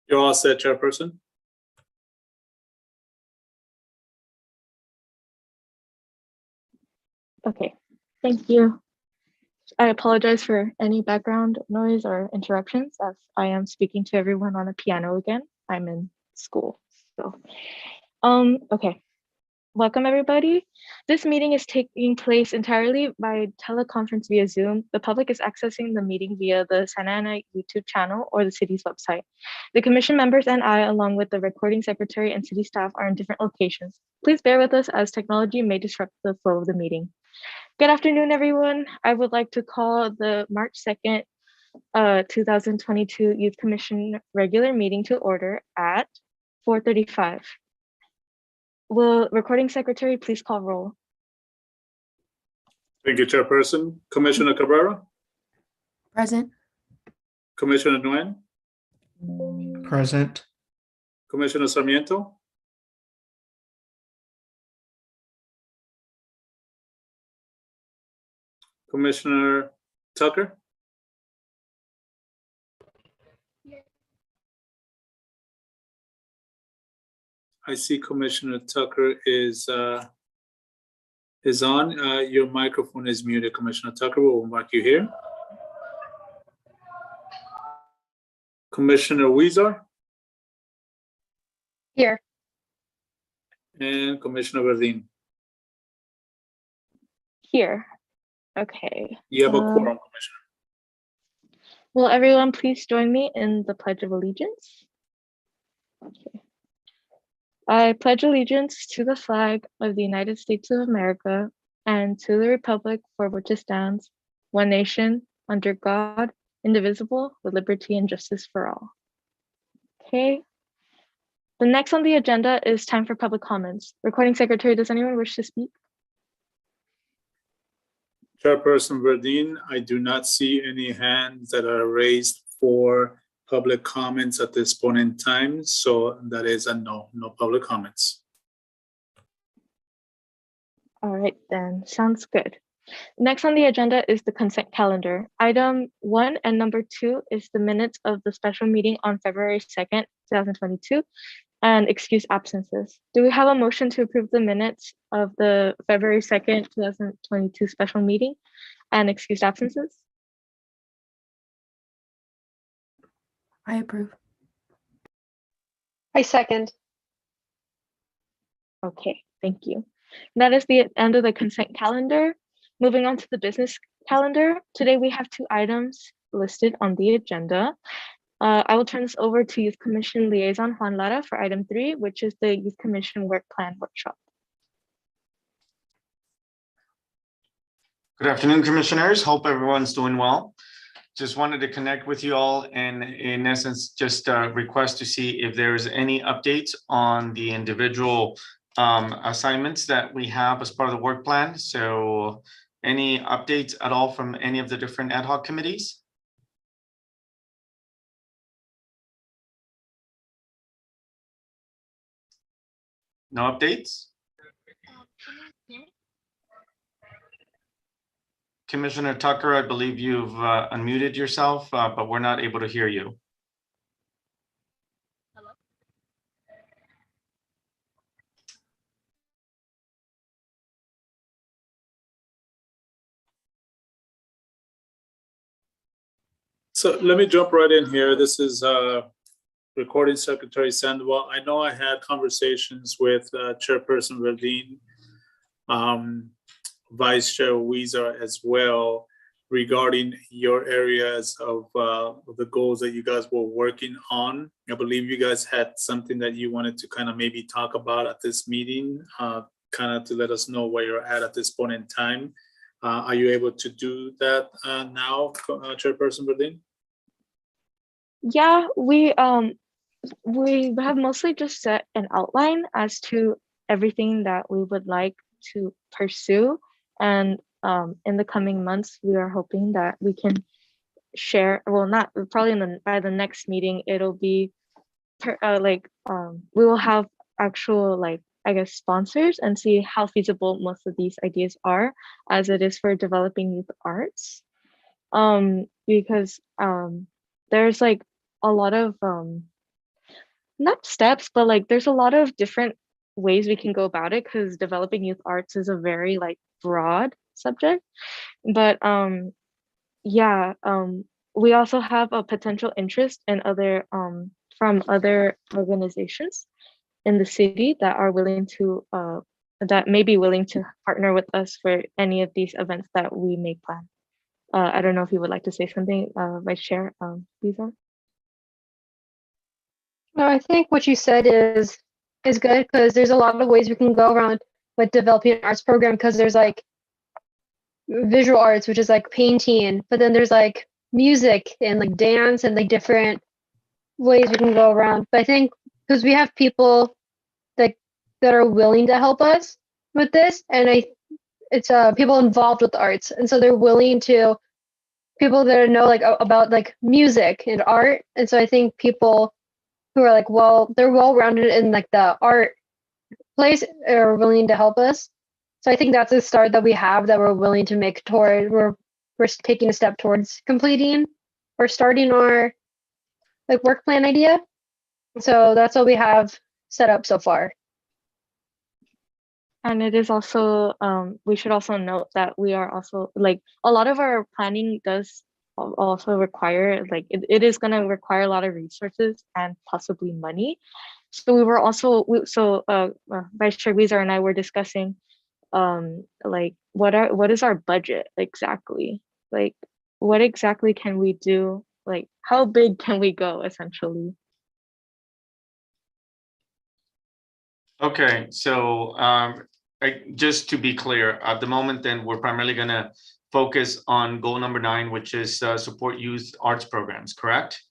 You're all set, Chairperson. Okay, thank you. I apologize for any background noise or interruptions as I am speaking to everyone on a piano again. I'm in school, so. Okay, welcome everybody. This meeting is taking place entirely by teleconference via Zoom. The public is accessing the meeting via the Santa Ana YouTube channel or the city's website. The commission members and I, along with the recording secretary and city staff, are in different locations. Please bear with us as technology may disrupt the flow of the meeting. Good afternoon, everyone. I would like to call the March 2nd, 2022 Youth Commission regular meeting to order at 4:35. Will recording secretary please call roll? Thank you, Chairperson. Commissioner Cabrera? Present. Commissioner Nguyen? Present. Commissioner Sarmiento? Commissioner Tucker? I see Commissioner Tucker is on. Your microphone is muted, Commissioner Tucker. We'll mark you here. Commissioner Weezer? Here. And Commissioner Verdeen? Here. Okay. You have a quorum, Commissioner. Will everyone please join me in the Pledge of Allegiance? Okay. I pledge allegiance to the flag of the United States of America and to the republic for which it stands, one nation, under God, indivisible, with liberty and justice for all. Okay. The next on the agenda is time for public comments. Recording secretary, does anyone wish to speak? Chairperson Verdeen, I do not see any hands that are raised for public comments at this point in time, so that is a no public comments. All right, then, sounds good. Next on the agenda is the consent calendar. Item 1 and number 2 is the minutes of the special meeting on February 2nd, 2022, and excuse absences. Do we have a motion to approve the minutes of the February 2nd, 2022 special meeting and excused absences? I approve. I second. Okay, thank you. That is the end of the consent calendar. Moving on to the business calendar. Today we have 2 items listed on the agenda. I will turn this over to Youth Commission Liaison Juan Lara for item 3, which is the Youth Commission Work Plan Workshop. Good afternoon, commissioners. Hope everyone's doing well. Just wanted to connect with you all and in essence, just request to see if there is any updates on the individual assignments that we have as part of the work plan. So any updates at all from any of the different ad hoc committees? No updates? Commissioner Tucker, I believe you've unmuted yourself, but we're not able to hear you. Hello? So let me jump right in here. This is Recording Secretary Sandoval. I know I had conversations with Chairperson Verdeen, Vice Chair Weezer as well, regarding your areas of the goals that you guys were working on. I believe you guys had something that you wanted to kind of maybe talk about at this meeting, kind of to let us know where you're at this point in time. Are you able to do that now, Chairperson Verdeen? Yeah, we have mostly just set an outline as to everything that we would like to pursue. And in the coming months, we are hoping that we can share, well, not probably by the next meeting, it'll be we will have actual, like, I guess, sponsors and see how feasible most of these ideas are, as it is for developing youth arts. Because there's like a lot of not steps, but like there's a lot of different ways we can go about it because developing youth arts is a very like broad subject. But yeah, we also have a potential interest in other from other organizations in the city that are willing to that may be willing to partner with us for any of these events that we may plan. I don't know if you would like to say something, Vice Chair Lisa. No, I think what you said is good because there's a lot of ways we can go around with developing an arts program because there's like visual arts, which is like painting, but then there's like music and like dance and like different ways we can go around. But I think because we have people that are willing to help us with this, and it's people involved with the arts, and so they're willing to people that know like about like music and art, and so I think people who are like they're well rounded in like the art place are willing to help us. So I think that's a start that we have that we're willing to make toward we're taking a step towards completing or starting our like work plan idea. So that's what we have set up so far. And it is also, we should also note that we are also like a lot of our planning does also require like it is going to require a lot of resources and possibly money. So we were also Vice Chair Weezer and I were discussing like what is our budget exactly? Like what exactly can we do? Like how big can we go essentially? Okay, so just to be clear, at the moment, then we're primarily going to focus on goal number 9, which is support youth arts programs, correct?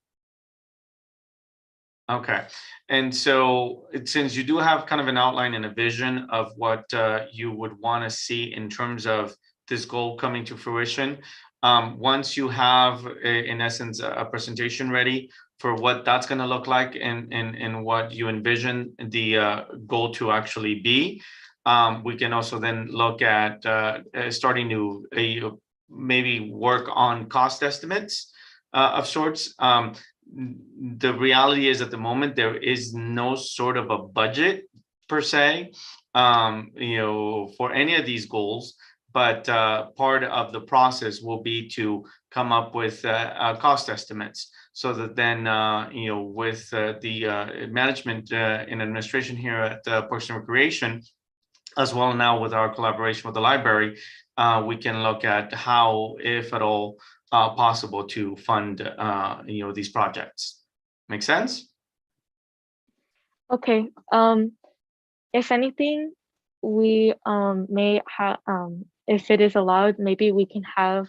Okay, and so since you do have kind of an outline and a vision of what you would want to see in terms of this goal coming to fruition, once you have, in essence, a presentation ready for what that's going to look like and what you envision the goal to actually be, we can also then look at starting to maybe work on cost estimates of sorts. The reality is at the moment there is no sort of a budget per se, for any of these goals, but part of the process will be to come up with cost estimates so that then with the management and administration here at Parks and Recreation, as well now with our collaboration with the library, we can look at how, if at all, possible to fund these projects. Make sense? Okay. If anything, we may have if it is allowed, maybe we can have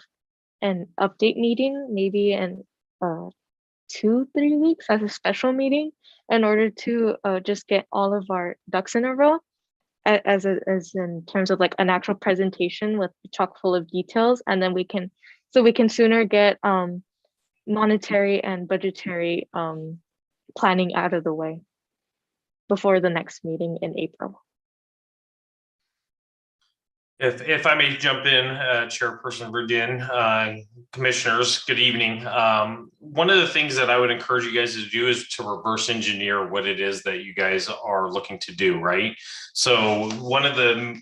an update meeting, maybe in 2-3 weeks as a special meeting in order to just get all of our ducks in a row as in terms of like an actual presentation with chock full of details, and then we can sooner get monetary and budgetary planning out of the way before the next meeting in April. If I may jump in, Chairperson Rudin, commissioners, good evening. One of the things that I would encourage you guys to do is to reverse engineer what it is that you guys are looking to do, right? So one of the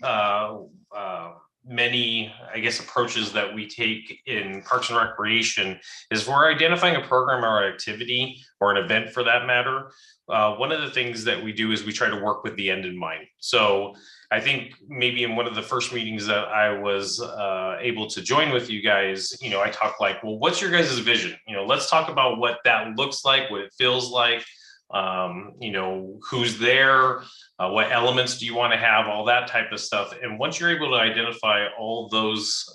many, I guess, approaches that we take in Parks and Recreation is we're identifying a program or activity or an event for that matter. One of the things that we do is we try to work with the end in mind. So I think maybe in one of the first meetings that I was able to join with you guys, I talked like, well, what's your guys' vision? Let's talk about what that looks like, what it feels like, who's there, what elements do you want to have, all that type of stuff. And once you're able to identify all those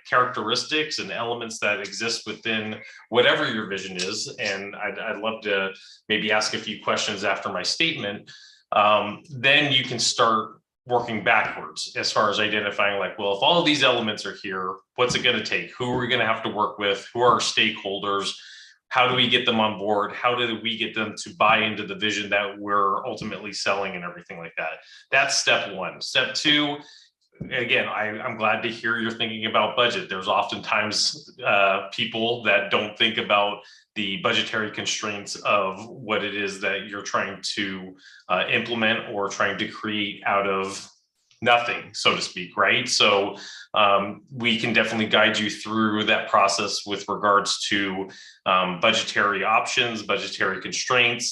characteristics and elements that exist within whatever your vision is, and I'd love to maybe ask a few questions after my statement, then you can start working backwards as far as identifying like, well, if all of these elements are here, what's it going to take? Who are we going to have to work with? Who are our stakeholders? How do we get them on board? How do we get them to buy into the vision that we're ultimately selling and everything like that? That's step one. Step two, again, I'm glad to hear you're thinking about budget. There's oftentimes people that don't think about the budgetary constraints of what it is that you're trying to implement or trying to create out of nothing, so to speak, right? So we can definitely guide you through that process with regards to budgetary options, budgetary constraints,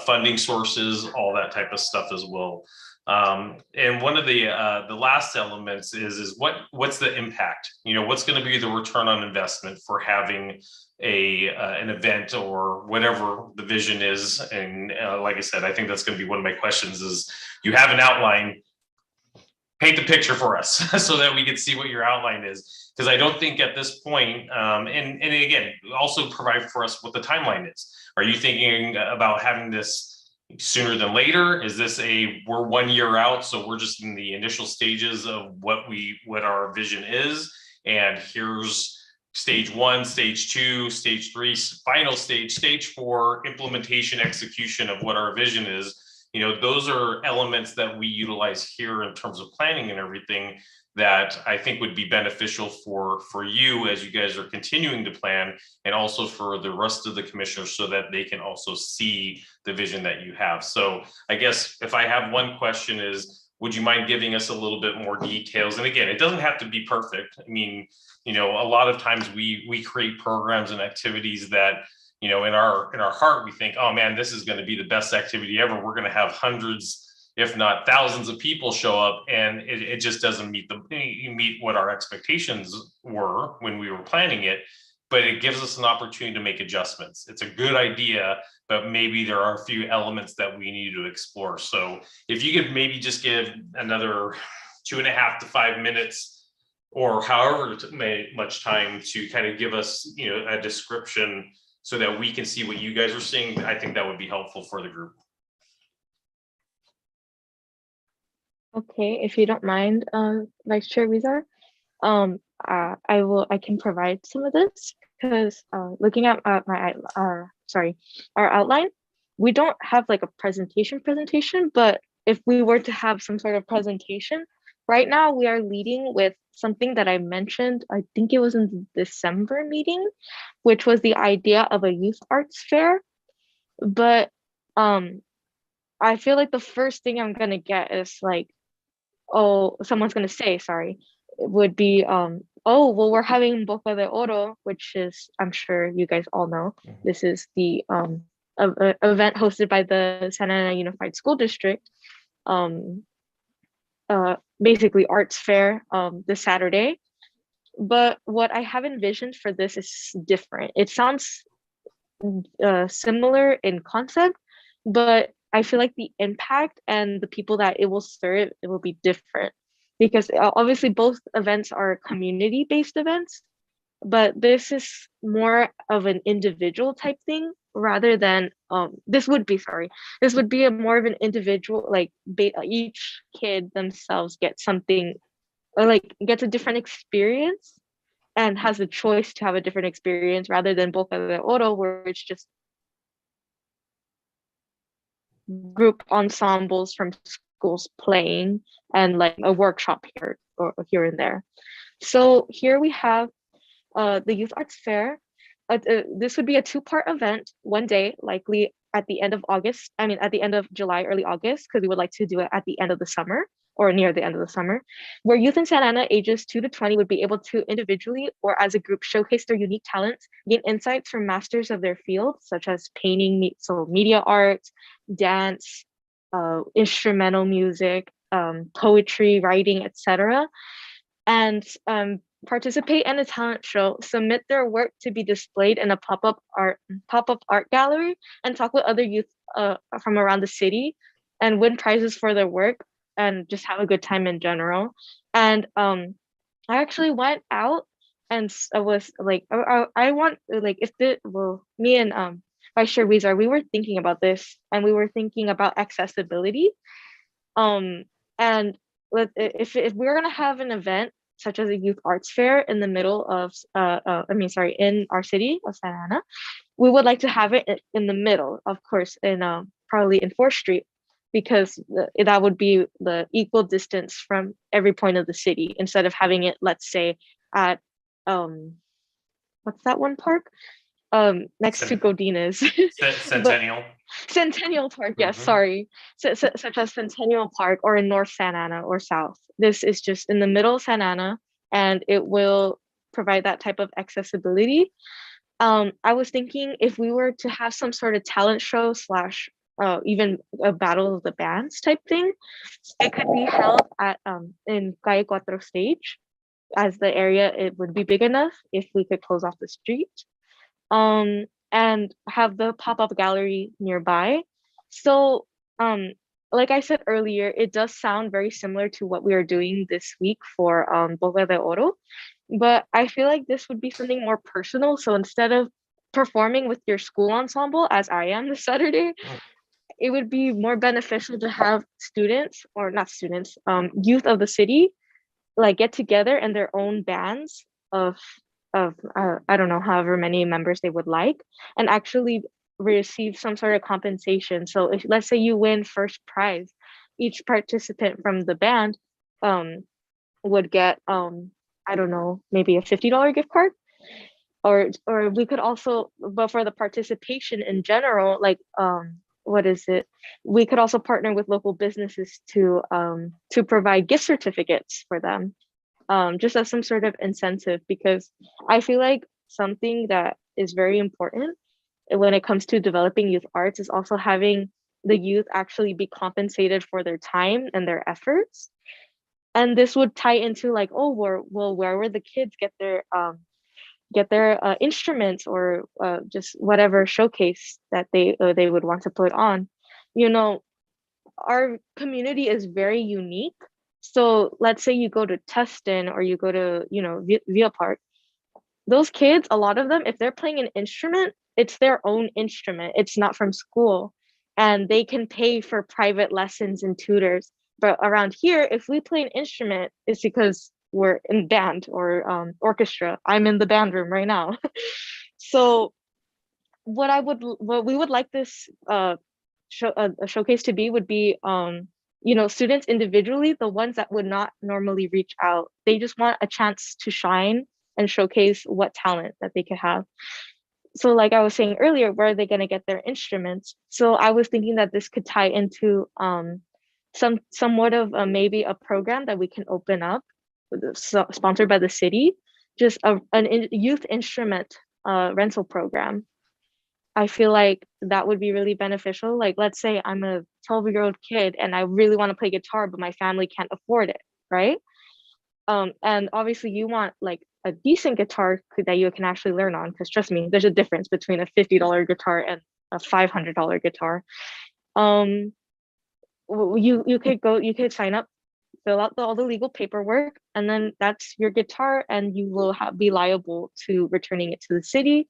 funding sources, all that type of stuff as well. And one of the last elements is what's the impact? You know, what's going to be the return on investment for having an event or whatever the vision is? And like I said, I think that's going to be one of my questions is you have an outline, paint the picture for us so that we can see what your outline is. Because I don't think at this point, and again, also provide for us what the timeline is. Are you thinking about having this sooner than later? Is this we're 1 year out, so we're just in the initial stages of what our vision is, and here's stage 1, stage 2, stage 3, final stage 4, implementation, execution of what our vision is? You know, those are elements that we utilize here in terms of planning and everything that I think would be beneficial for you as you guys are continuing to plan, and also for the rest of the commissioners so that they can also see the vision that you have. So I guess if I have one question is, would you mind giving us a little bit more details? And again, it doesn't have to be perfect. I mean, you know, a lot of times we create programs and activities that, you know, in our heart, we think, oh man, this is going to be the best activity ever. We're going to have hundreds, if not thousands of people show up, and it just doesn't meet what our expectations were when we were planning it. But it gives us an opportunity to make adjustments. It's a good idea, but maybe there are a few elements that we need to explore. So if you could maybe just give another 2.5 to 5 minutes, or however much time, to kind of give us, you know, a description so that we can see what you guys are seeing, I think that would be helpful for the group. Okay, if you don't mind, Vice Chair Rizar, I can provide some of this because looking at our outline, we don't have like a presentation, but if we were to have some sort of presentation, right now we are leading with something that I mentioned, I think it was in the December meeting, which was the idea of a youth arts fair. But I feel like the first thing I'm gonna get is like, oh, someone's gonna say, sorry, it would be, oh, well, we're having Boca de Oro, which is, I'm sure you guys all know, this is the event hosted by the Santa Ana Unified School District, basically arts fair this Saturday. But what I have envisioned for this is different. It sounds similar in concept, but I feel like the impact and the people that it will serve, it will be different, because obviously both events are community-based events, but this is more of an individual type thing rather than this would be a more of an individual, like each kid themselves gets something, or like gets a different experience and has a choice to have a different experience, rather than Boca de Oro, where it's just group ensembles from schools playing and like a workshop here or here and there. So here we have the Youth Arts Fair. This would be a 2-part event, one day, likely at the end of July, early August, because we would like to do it at the end of the summer or near the end of the summer, where youth in Santa Ana ages 2 to 20 would be able to individually or as a group showcase their unique talents, gain insights from masters of their field, such as painting, so media arts, dance, instrumental music, poetry, writing, etc. And participate in a talent show, submit their work to be displayed in a pop-up art gallery, and talk with other youth from around the city, and win prizes for their work, and just have a good time in general. And I actually went out and I was like, I want, like, me and Vice Chair Weezer, we were thinking about this, and we were thinking about accessibility. And if we're gonna have an event such as a youth arts fair in the middle of, in our city of Santa Ana, we would like to have it in the middle, of course, in probably in 4th Street, because that would be the equal distance from every point of the city, instead of having it, let's say, at what's that one park? next to Cen- Godinez. But Centennial. Centennial Park, yes, Mhm. sorry. Such as Centennial Park or in North Santa Ana or South. This is just in the middle of Santa Ana, and it will provide that type of accessibility. I was thinking if we were to have some sort of talent show slash even a battle of the bands type thing, it could be held at in Calle Cuatro stage, as the area it would be big enough if we could close off the street. And have the pop-up gallery nearby. So like I said earlier, it does sound very similar to what we are doing this week for Boga de Oro, but I feel like this would be something more personal. So instead of performing with your school ensemble, as I am this Saturday, it would be more beneficial to have students, or not students, youth of the city, like get together in their own bands of I don't know, however many members they would like, and actually receive some sort of compensation. So if, let's say you win first prize, each participant from the band um would get I don't know, maybe a $50 gift card. Or we could also, but for the participation in general, like what is it, we could also partner with local businesses to provide gift certificates for them, just as some sort of incentive, because I feel like something that is very important when it comes to developing youth arts is also having the youth actually be compensated for their time and their efforts. And this would tie into like, oh, where would the kids get their instruments, or just whatever showcase that they would want to put on. You know, our community is very unique. So let's say you go to Tustin or you go to, Via Park. Those kids, a lot of them, if they're playing an instrument, it's their own instrument. It's not from school. And they can pay for private lessons and tutors. But around here, if we play an instrument, it's because we're in band or orchestra. I'm in the band room right now. So what we would like this a showcase to be would be students individually, the ones that would not normally reach out, they just want a chance to shine and showcase what talent that they could have. So like I was saying earlier, where are they going to get their instruments? So I was thinking that this could tie into somewhat of maybe a program that we can open up, sponsored by the city, just an youth instrument rental program. I feel like that would be really beneficial. Like, let's say I'm a 12-year-old kid and I really want to play guitar, but my family can't afford it, right? And obviously you want like a decent guitar that you can actually learn on, because trust me, there's a difference between a $50 guitar and a $500 guitar. You could sign up, fill out all the legal paperwork, and then that's your guitar, and you will be liable to returning it to the city.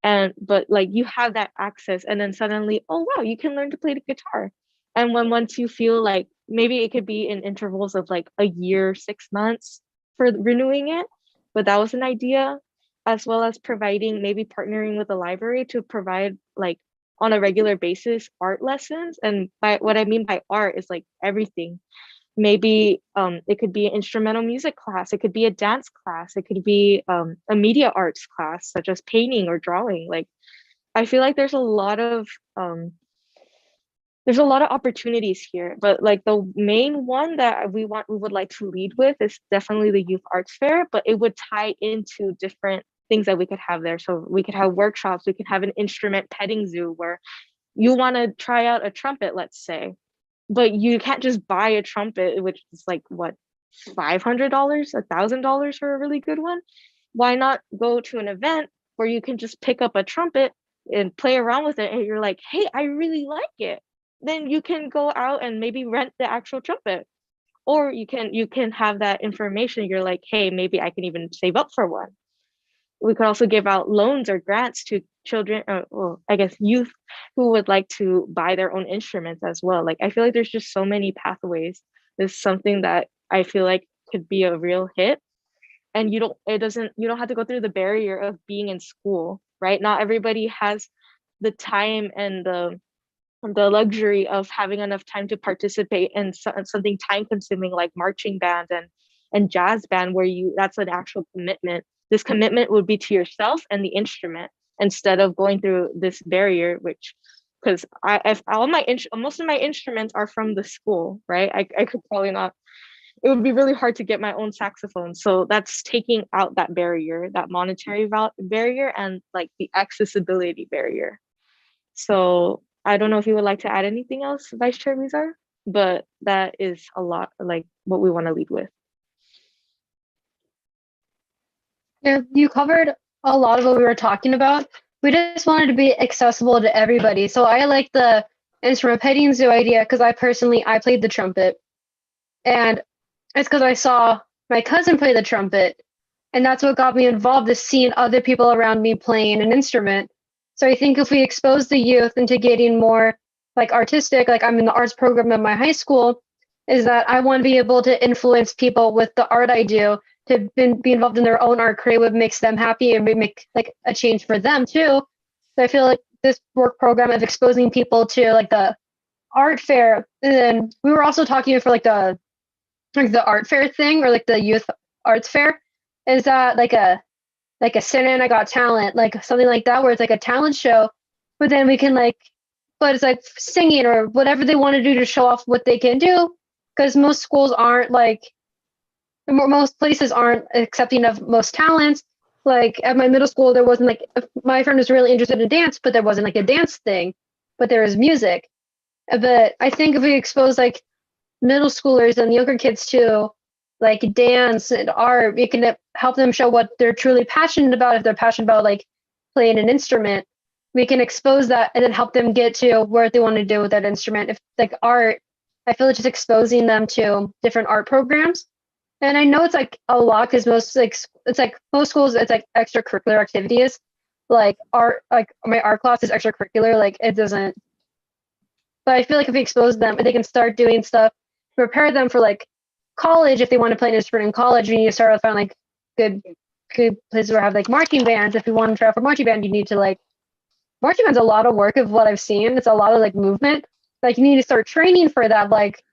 And but like you have that access, and then suddenly, oh wow, you can learn to play the guitar. And once you feel like, maybe it could be in intervals of like a year, 6 months for renewing it, but that was an idea. As well as providing, maybe partnering with the library to provide like on a regular basis art lessons. And by what I mean by art is like everything. Maybe it could be an instrumental music class, it could be a dance class, it could be a media arts class such as painting or drawing. Like I feel like there's a lot of opportunities here, but like the main one that we would like to lead with is definitely the youth arts fair, but it would tie into different things that we could have there. So we could have workshops, we could have an instrument petting zoo where you want to try out a trumpet, let's say, but you can't just buy a trumpet, which is like what, $500, $1,000 for a really good one. Why not go to an event where you can just pick up a trumpet and play around with it, and you're like, hey, I really like it. Then you can go out and maybe rent the actual trumpet, or you can have that information. You're like, hey, maybe I can even save up for one. We could also give out loans or grants to children, well, I guess youth who would like to buy their own instruments as well. Like I feel like there's just so many pathways. There's something that I feel like could be a real hit. And you don't have to go through the barrier of being in school, right? Not everybody has the time and the luxury of having enough time to participate in something time consuming like marching band and jazz band, where that's an actual commitment. This commitment would be to yourself and the instrument. instead of going through this barrier, which, because if all most of my instruments are from the school, right? I could probably not, it would be really hard to get my own saxophone. So that's taking out that barrier, that monetary barrier, and like the accessibility barrier. So I don't know if you would like to add anything else, Vice Chair Rizar, but that is a lot like what we want to lead with. Yeah, you covered a lot of what we were talking about. We just wanted to be accessible to everybody. So I like the instrument petting zoo idea because I played the trumpet. And it's because I saw my cousin play the trumpet. And that's what got me involved, is seeing other people around me playing an instrument. So I think if we expose the youth into getting more like artistic, like I'm in the arts program at my high school, is that I want to be able to influence people with the art I do to be involved in their own art, create what makes them happy and make like a change for them too. So I feel like this work program of exposing people to like the art fair, and then we were also talking for like the art fair thing, or like the youth arts fair, is that like a sit-in, I got talent, like something like that, where it's like a talent show, but then we can like, but it's like singing or whatever they want to do to show off what they can do, because most schools aren't like, most places aren't accepting of most talents. Like at my middle school, there wasn't like, my friend was really interested in dance, but there wasn't like a dance thing, but there was music. But I think if we expose like middle schoolers and younger kids to like dance and art, we can help them show what they're truly passionate about. If they're passionate about like playing an instrument, we can expose that and then help them get to where they want to do with that instrument. If like art, I feel like just exposing them to different art programs. And I know it's like a lot because most like it's like most schools, it's like extracurricular activities. Like art, like my art class is extracurricular. Like it doesn't. But I feel like if we expose them, they can start doing stuff, prepare them for like college. If they want to play an instrument in college, you need to start with finding like good places where have like marching bands. If you want to try out for marching band, you need to like, marching band's a lot of work of what I've seen. It's a lot of like movement. Like you need to start training for that. Like,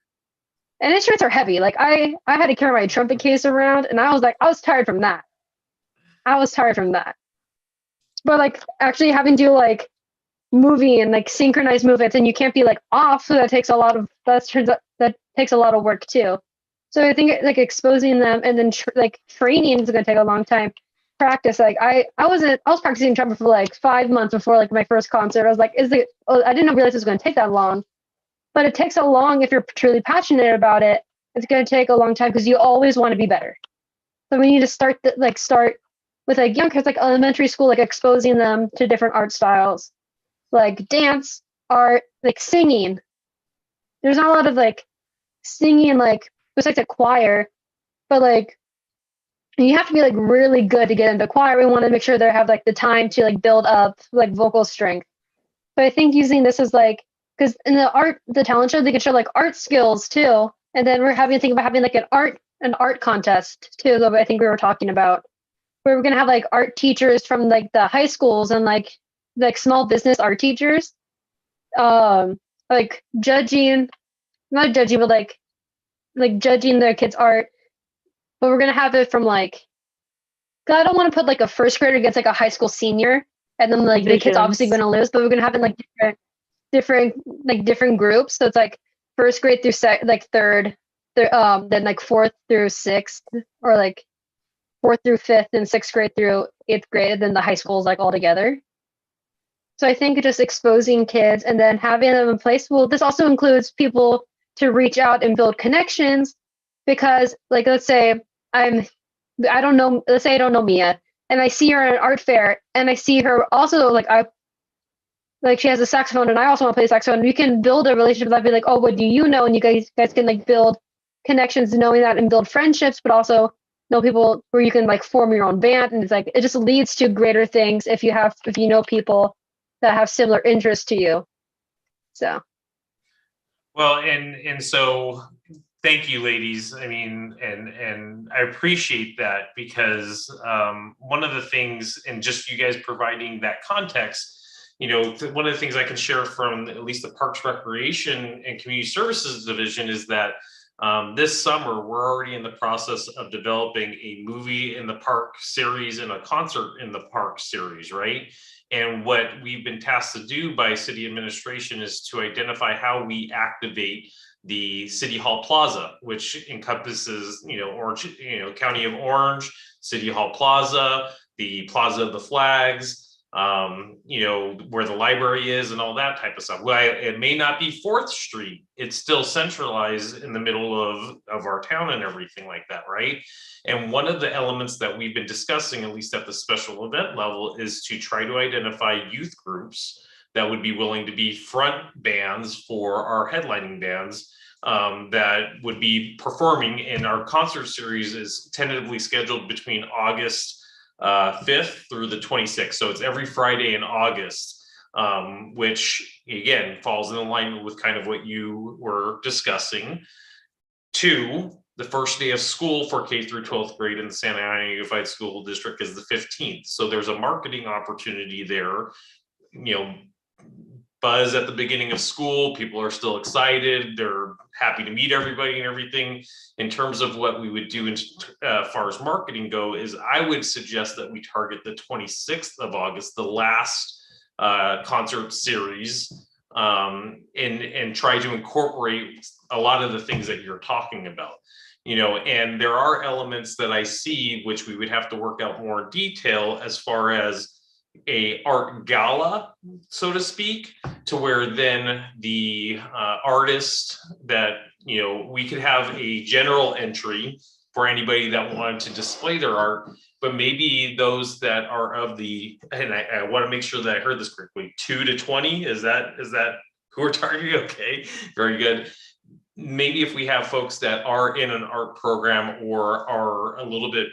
and instruments are heavy. Like I had to carry my trumpet case around, and I was tired from that. But like actually having to like moving and like synchronized movements, and you can't be like off. So that takes a lot of work too. So I think like exposing them and then like training is gonna take a long time. Practice, like I was practicing trumpet for like 5 months before like my first concert. I was like, I didn't realize it was gonna take that long. But it takes a long, if you're truly passionate about it, it's gonna take a long time because you always want to be better. So we need to start with like young kids, like elementary school, like exposing them to different art styles, like dance, art, like singing. There's not a lot of like singing, like besides a choir, but like you have to be like really good to get into choir. We want to make sure they have like the time to like build up like vocal strength. But I think using this as like, because in the talent show, they can show like art skills too. And then we're having to think about having like an art contest too, that I think we were talking about, where we're gonna have like art teachers from like the high schools and like small business art teachers, like judging, not judging, but like judging their kids' art. But we're gonna have it from like, 'cause I don't want to put like a first grader against like a high school senior, and then like the kid's obviously gonna lose. But we're gonna have it like different groups. So it's like first grade through third, then like fourth through sixth, or like fourth through fifth, and sixth grade through eighth grade, and then the high schools like all together. So I think just exposing kids and then having them in place. Well, this also includes people to reach out and build connections, because like let's say I don't know Mia, and I see her at an art fair, and I see her also like she has a saxophone and I also want to play saxophone. We can build a relationship. I'd be like, oh, what do you know? And you guys can like build connections, knowing that, and build friendships, but also know people where you can like form your own band. And it's like, it just leads to greater things if you know people that have similar interests to you. So. Well, and so thank you, ladies. I mean, and I appreciate that, because one of the things, and just you guys providing that context, one of the things I can share from at least the Parks, Recreation, and Community Services Division is that This summer, we're already in the process of developing a movie in the park series and a concert in the park series, right? And what we've been tasked to do by city administration is to identify how we activate the City Hall Plaza, which encompasses, Orange, County of Orange, City Hall Plaza, the Plaza of the Flags, where the library is and all that type of stuff. Well, it may not be 4th Street. It's still centralized in the middle of our town and everything like that, right? And one of the elements that we've been discussing, at least at the special event level, is to try to identify youth groups that would be willing to be front bands for our headlining bands that would be performing in our concert series is tentatively scheduled between August 5th through the 26th. So it's every Friday in August, which again falls in alignment with kind of what you were discussing. 2, the first day of school for K through 12th grade in the Santa Ana Unified School District is the 15th. So there's a marketing opportunity there. Buzz at the beginning of school, people are still excited, they're happy to meet everybody and everything. In terms of what we would do as far as marketing go, is I would suggest that we target the 26th of August, the last concert series, and try to incorporate a lot of the things that you're talking about. And there are elements that I see which we would have to work out more in detail as far as a art gala, so to speak, to where then the artist that, we could have a general entry for anybody that wanted to display their art, but maybe those that are of the, and I want to make sure that I heard this correctly, 2 to 20, is that who we're targeting? Okay, very good. Maybe if we have folks that are in an art program or are a little bit,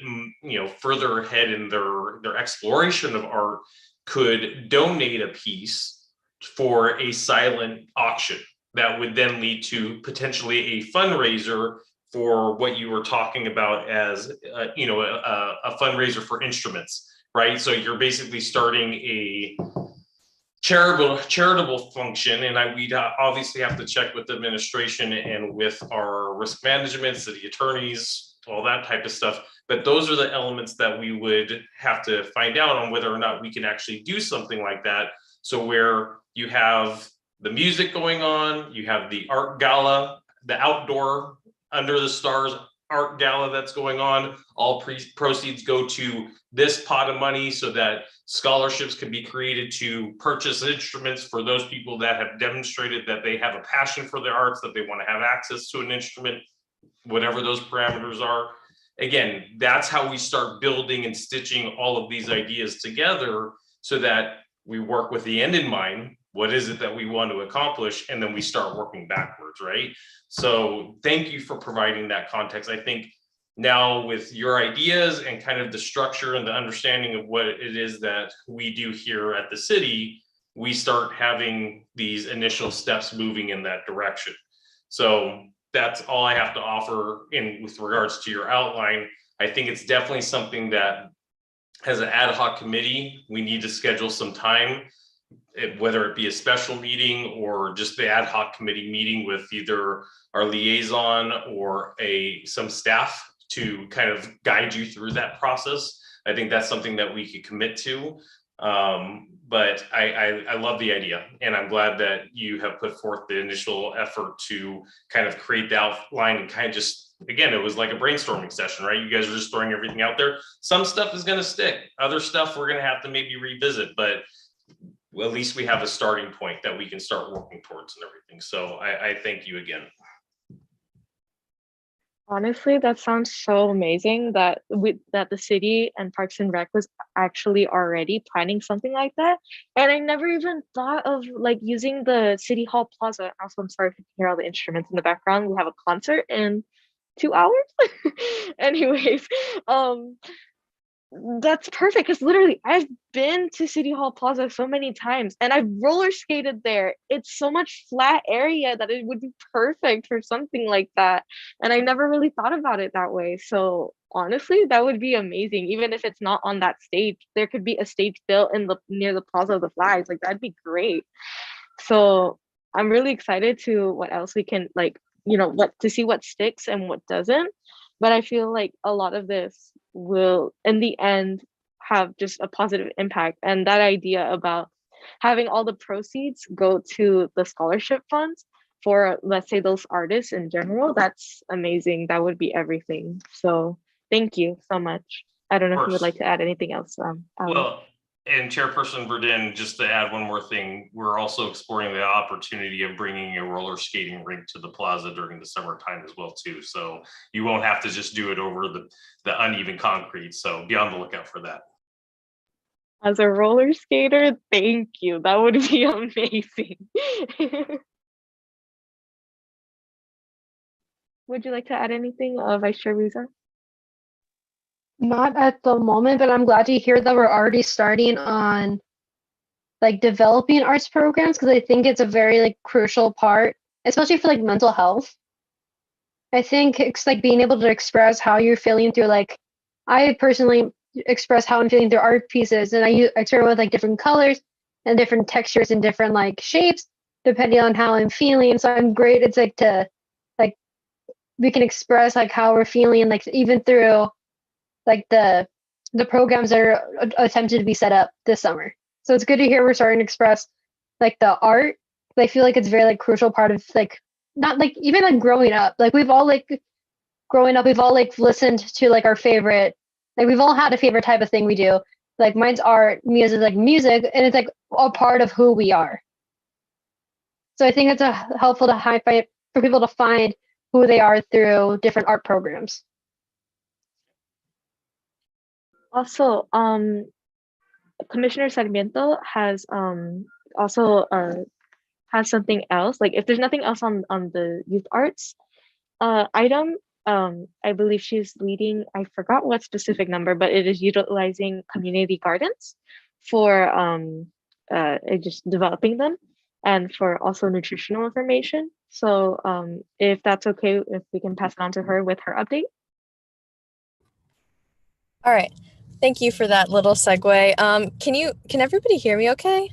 further ahead in their exploration of art, could donate a piece for a silent auction that would then lead to potentially a fundraiser for what you were talking about as, a fundraiser for instruments, right? So you're basically starting a charitable function, and we'd obviously have to check with the administration and with our risk management, city attorneys, all that type of stuff. But those are the elements that we would have to find out on whether or not we can actually do something like that. So where you have the music going on, you have the art gala, the outdoor under the stars art gala that's going on, all proceeds go to this pot of money so that scholarships can be created to purchase instruments for those people that have demonstrated that they have a passion for the arts, that they want to have access to an instrument, whatever those parameters are. Again, that's how we start building and stitching all of these ideas together so that we work with the end in mind. What is it that we want to accomplish? And then we start working backwards, right? So thank you for providing that context. I think now with your ideas and kind of the structure and the understanding of what it is that we do here at the city, we start having these initial steps moving in that direction. So that's all I have to offer in with regards to your outline. I think it's definitely something that as an ad hoc committee, we need to schedule some time, whether it be a special meeting or just the ad hoc committee meeting with either our liaison or some staff to kind of guide you through that process. I think that's something that we could commit to. But I love the idea, and I'm glad that you have put forth the initial effort to kind of create the outline and kind of just, again, it was like a brainstorming session, right? You guys are just throwing everything out there. Some stuff is going to stick. Other stuff we're going to have to maybe revisit, but at least we have a starting point that we can start working towards and everything. So I thank you again. Honestly, that sounds so amazing that the city and Parks and Rec was actually already planning something like that. And I never even thought of like using the City Hall Plaza. Also, I'm sorry if you can hear all the instruments in the background. We have a concert in 2 hours. Anyways, that's perfect because literally I've been to City Hall Plaza so many times and I've roller skated there. It's so much flat area that it would be perfect for something like that. And I never really thought about it that way. So honestly, that would be amazing. Even if it's not on that stage, there could be a stage built in near the Plaza of the Flags. Like that'd be great. So I'm really excited to what else we can like what to see what sticks and what doesn't. But I feel like a lot of this will in the end have just a positive impact. And that idea about having all the proceeds go to the scholarship funds for, let's say, those artists in general, that's amazing. That would be everything. So thank you so much. I don't know if you would like to add anything else. Ali. Well, and Chairperson Verdin, just to add one more thing, we're also exploring the opportunity of bringing a roller skating rink to the plaza during the summertime as well too. So you won't have to just do it over the uneven concrete. So be on the lookout for that. As a roller skater, thank you. That would be amazing. Would you like to add anything, Vice Chair Riza? Not at the moment, but I'm glad to hear that we're already starting on like developing arts programs because I think it's a very like crucial part, especially for like mental health. I think it's like being able to express how you're feeling through like I personally express how I'm feeling through art pieces, and I experiment with like different colors and different textures and different like shapes depending on how I'm feeling. So I'm great. It's like to like we can express like how we're feeling like even through like the programs that are attempted to be set up this summer. So it's good to hear we're starting to express like the art. I feel like it's very like crucial part of like not like even like growing up. Like we've all like growing up, we've all like listened to like our favorite, like we've all had a favorite type of thing we do. Like mine's art, music, like music, and it's like a part of who we are. So I think it's helpful to highlight for people to find who they are through different art programs. Also, Commissioner Sarmiento has also has something else. Like if there's nothing else on the youth arts item, I believe she's leading, I forgot what specific number, but it is utilizing community gardens for just developing them and for also nutritional information. So if that's okay, if we can pass it on to her with her update. All right. Thank you for that little segue. Can everybody hear me okay?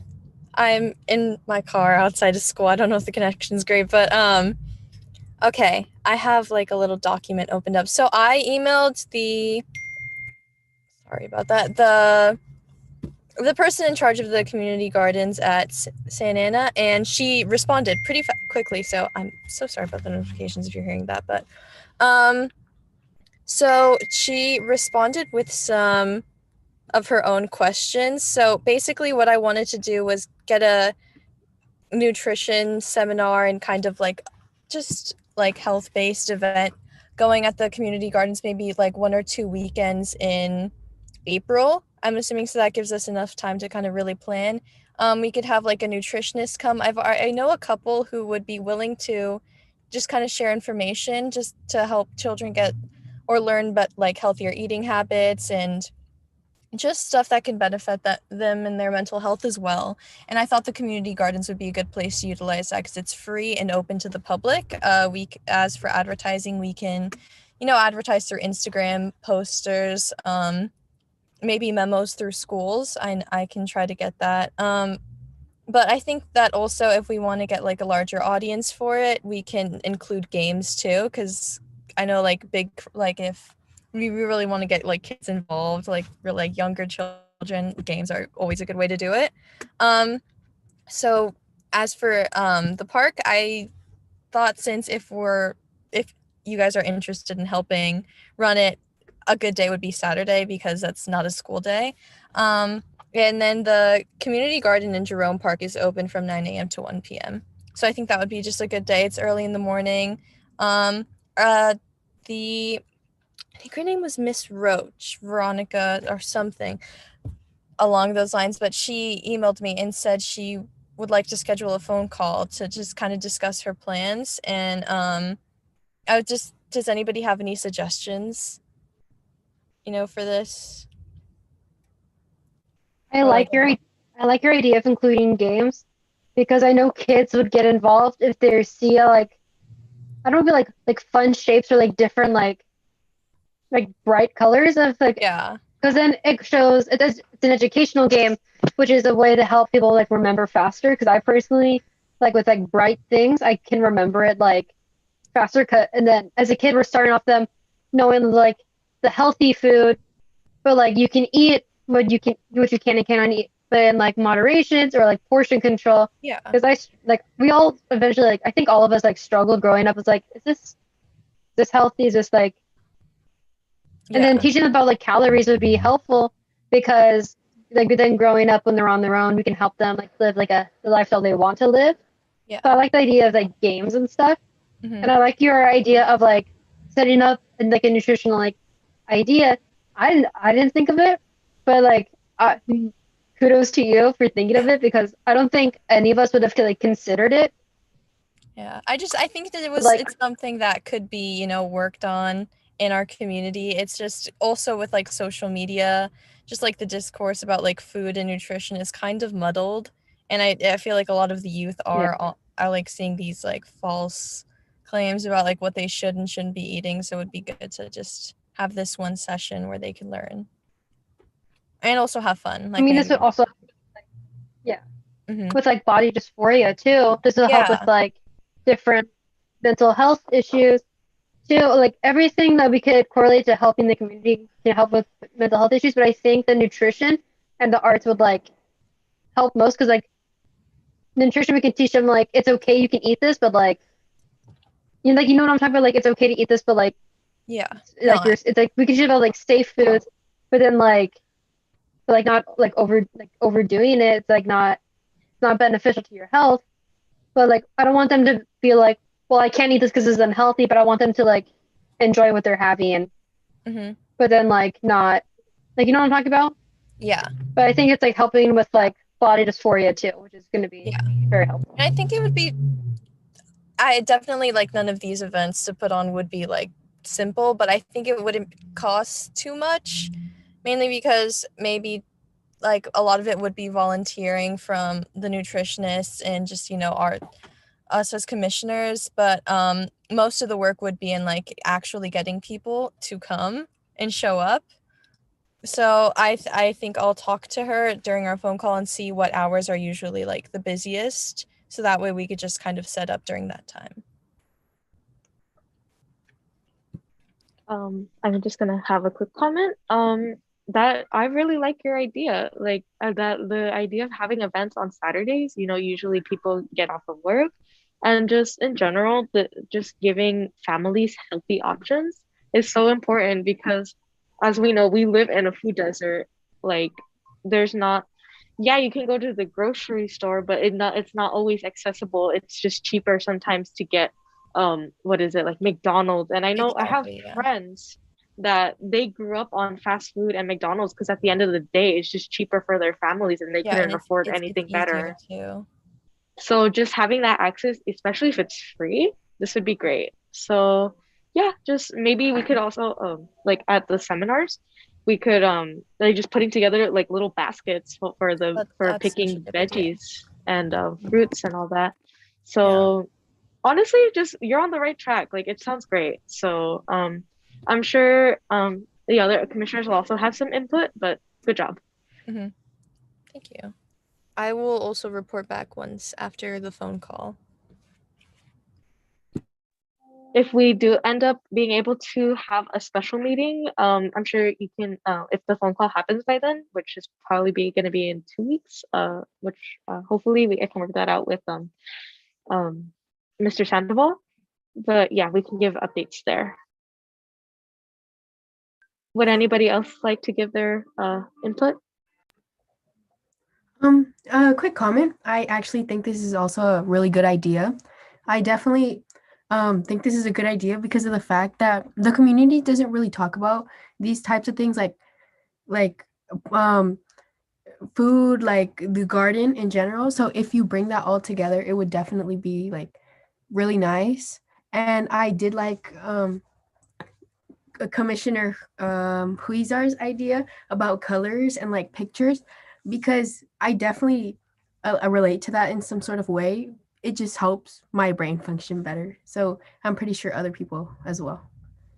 I'm in my car outside of school. I don't know if the connection's great, but okay. I have like a little document opened up. So I emailed sorry about that, the person in charge of the community gardens at Santa Ana, and she responded pretty quickly. So I'm so sorry about the notifications if you're hearing that, but so she responded with some of her own questions. So basically what I wanted to do was get a nutrition seminar and kind of like just like health-based event going at the community gardens, maybe like 1 or 2 weekends in April. I'm assuming so that gives us enough time to kind of really plan. We could have like a nutritionist come. I know a couple who would be willing to just kind of share information just to help children get or learn but like healthier eating habits and just stuff that can benefit them and their mental health as well. And I thought the community gardens would be a good place to utilize that because it's free and open to the public. As for advertising, we can, advertise through Instagram posters, maybe memos through schools. I can try to get that. But I think that also if we want to get like a larger audience for it, we can include games too, because I know if we really want to get like kids involved, like really like younger children, games are always a good way to do it. So as for the park, I thought since if you guys are interested in helping run it, a good day would be Saturday because that's not a school day. And then the community garden in Jerome Park is open from 9 a.m. to 1 p.m. So I think that would be just a good day. It's early in the morning. I think her name was Miss Roach, Veronica or something along those lines, but she emailed me and said she would like to schedule a phone call to just kind of discuss her plans. And does anybody have any suggestions, for this? I like your idea of including games because I know kids would get involved if they see I don't know, like fun shapes or like different like bright colors of like Yeah. Because then it's an educational game, which is a way to help people like remember faster. Because I personally like with like bright things, I can remember it like faster cut. And then as a kid, we're starting off them knowing like the healthy food, but like you can eat what you can and cannot eat, but in like moderations or like portion control. Yeah. Because we all eventually I think all of us like struggled growing up. It's like, is this healthy? Is this like, and then teaching them about like calories would be helpful because like then growing up when they're on their own, we can help them like live like the lifestyle they want to live. Yeah. So I like the idea of like games and stuff. Mhm. And I like your idea of like setting up and like a nutritional like idea. I didn't think of it, but like kudos to you for thinking of it because I don't think any of us would have like considered it. Yeah, I think that it's something that could be, worked on in our community. It's just also with like social media, just like the discourse about like food and nutrition is kind of muddled. And I feel like a lot of the youth are like seeing these like false claims about like what they should and shouldn't be eating. So it would be good to just have this one session where they can learn and also have fun. Like, I mean, this would also, with like body dysphoria too. This will help with like different mental health issues too. Like everything that we could correlate to helping the community can help with mental health issues. But I think the nutrition and the arts would like help most because like nutrition we can teach them like it's okay you can eat this, but like you know what I'm talking about. Like it's okay to eat this, but like it's like we can teach about like safe foods, but then like not like overdoing it. It's like not beneficial to your health. But like I don't want them to feel like, well, I can't eat this because it's unhealthy, but I want them to like enjoy what they're having and but then like not like you know what I'm talking about? Yeah. But I think it's like helping with like body dysphoria too, which is gonna be very helpful. And I think it would be I definitely like none of these events to put on would be like simple, but I think it wouldn't cost too much, mainly because maybe like a lot of it would be volunteering from the nutritionists and just us as commissioners, but most of the work would be in like actually getting people to come and show up. So I think I'll talk to her during our phone call and see what hours are usually like the busiest, so that way we could just kind of set up during that time. I'm just gonna have a quick comment. That I really like your idea, like that the idea of having events on Saturdays. Usually people get off of work, and just in general, just giving families healthy options is so important because, as we know, we live in a food desert. Like, there's not. Yeah, you can go to the grocery store, but it's not always accessible. It's just cheaper sometimes to get what is it, like McDonald's. And I know I have friends that they grew up on fast food and McDonald's because at the end of the day it's just cheaper for their families and they couldn't afford anything better too. So just having that access, especially if it's free, this would be great. So yeah, just maybe we could also like at the seminars we could like just putting together like little baskets for picking veggies and fruits and all that. So honestly, just you're on the right track. Like it sounds great. So I'm sure the other commissioners will also have some input, but good job. Thank you. I will also report back once after the phone call. If we do end up being able to have a special meeting, I'm sure you can, if the phone call happens by then, which is probably going to be in 2 weeks, which hopefully I can work that out with Mr. Sandoval. But yeah, we can give updates there. Would anybody else like to give their input? A quick comment. I actually think this is also a really good idea. I definitely think this is a good idea because of the fact that the community doesn't really talk about these types of things like food, like the garden in general. So if you bring that all together, it would definitely be like really nice. And I did like Commissioner Huizar's idea about colors and like pictures, because I definitely relate to that in some sort of way. It just helps my brain function better. So I'm pretty sure other people as well.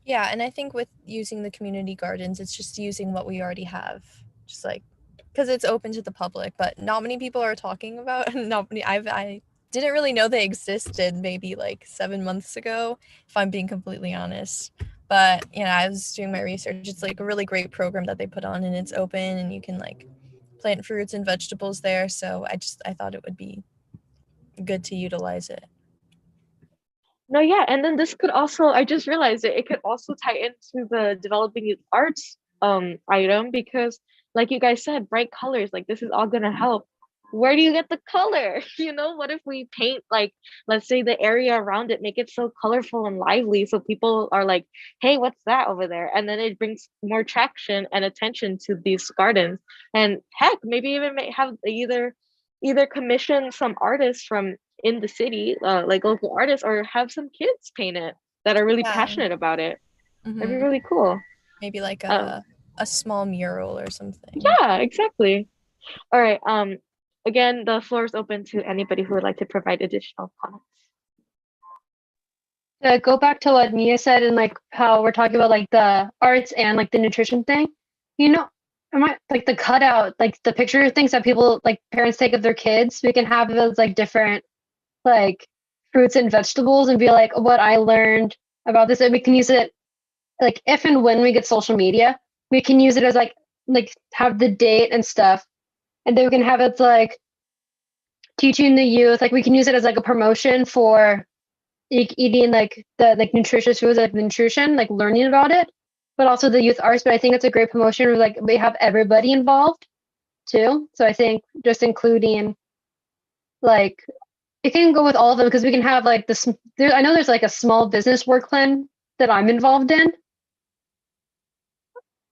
Yeah, and I think with using the community gardens, it's just using what we already have, just like because it's open to the public, but not many people are talking about. I didn't really know they existed maybe like 7 months ago, if I'm being completely honest. But I was doing my research. It's like a really great program that they put on, and it's open, and you can like plant fruits and vegetables there. So I thought it would be good to utilize it. No, yeah, and then this could also, I just realized it could also tie into the developing youth arts item, because like you guys said, bright colors, like this is all gonna help. Where do you get the color? What if we paint, like, let's say the area around it, make it so colorful and lively so people are like, hey, what's that over there? And then it brings more traction and attention to these gardens. And heck, maybe even may have either commission some artists from in the city, like local artists, or have some kids paint it that are really Yeah. passionate about it. That'd be Mhm. really cool. Maybe like Um, a small mural or something. Yeah, exactly. All right. Again, the floor is open to anybody who would like to provide additional comments. To go back to what Mia said and like how we're talking about like the arts and like the nutrition thing, am I like the cutout, like the picture things that people like parents take of their kids, we can have those like different like fruits and vegetables and be like what I learned about this, and we can use it like if and when we get social media, we can use it as like have the date and stuff, and then we can have it like teaching the youth, like we can use it as like a promotion for eating like the like nutritious foods, like nutrition, like learning about it, but also the youth arts. But I think it's a great promotion where like we have everybody involved too. So I think just including like it can go with all of them, because we can have like this. I know there's like a small business work plan that I'm involved in,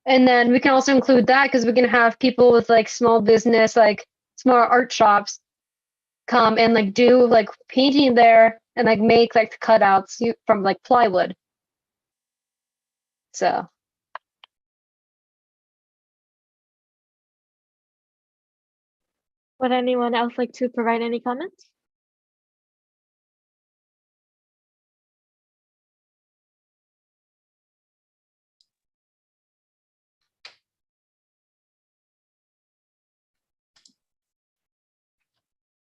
and then we can also include that because we can have people with like small business, like small art shops, come and like do like painting there and like make like cutouts from like plywood. So Would anyone else like to provide any comments?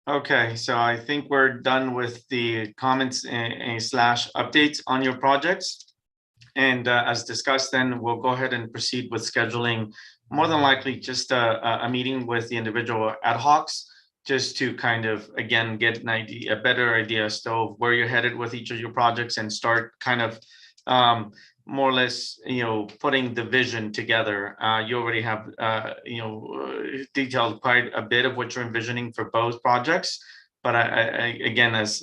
Okay, so I think we're done with the comments and slash updates on your projects. And as discussed, then we'll go ahead and proceed with scheduling, more than likely just a meeting with the individual ad hocs, just to kind of, again, get a better idea as to where you're headed with each of your projects and start kind of more or less, putting the vision together. You already have, detailed quite a bit of what you're envisioning for both projects. But again, as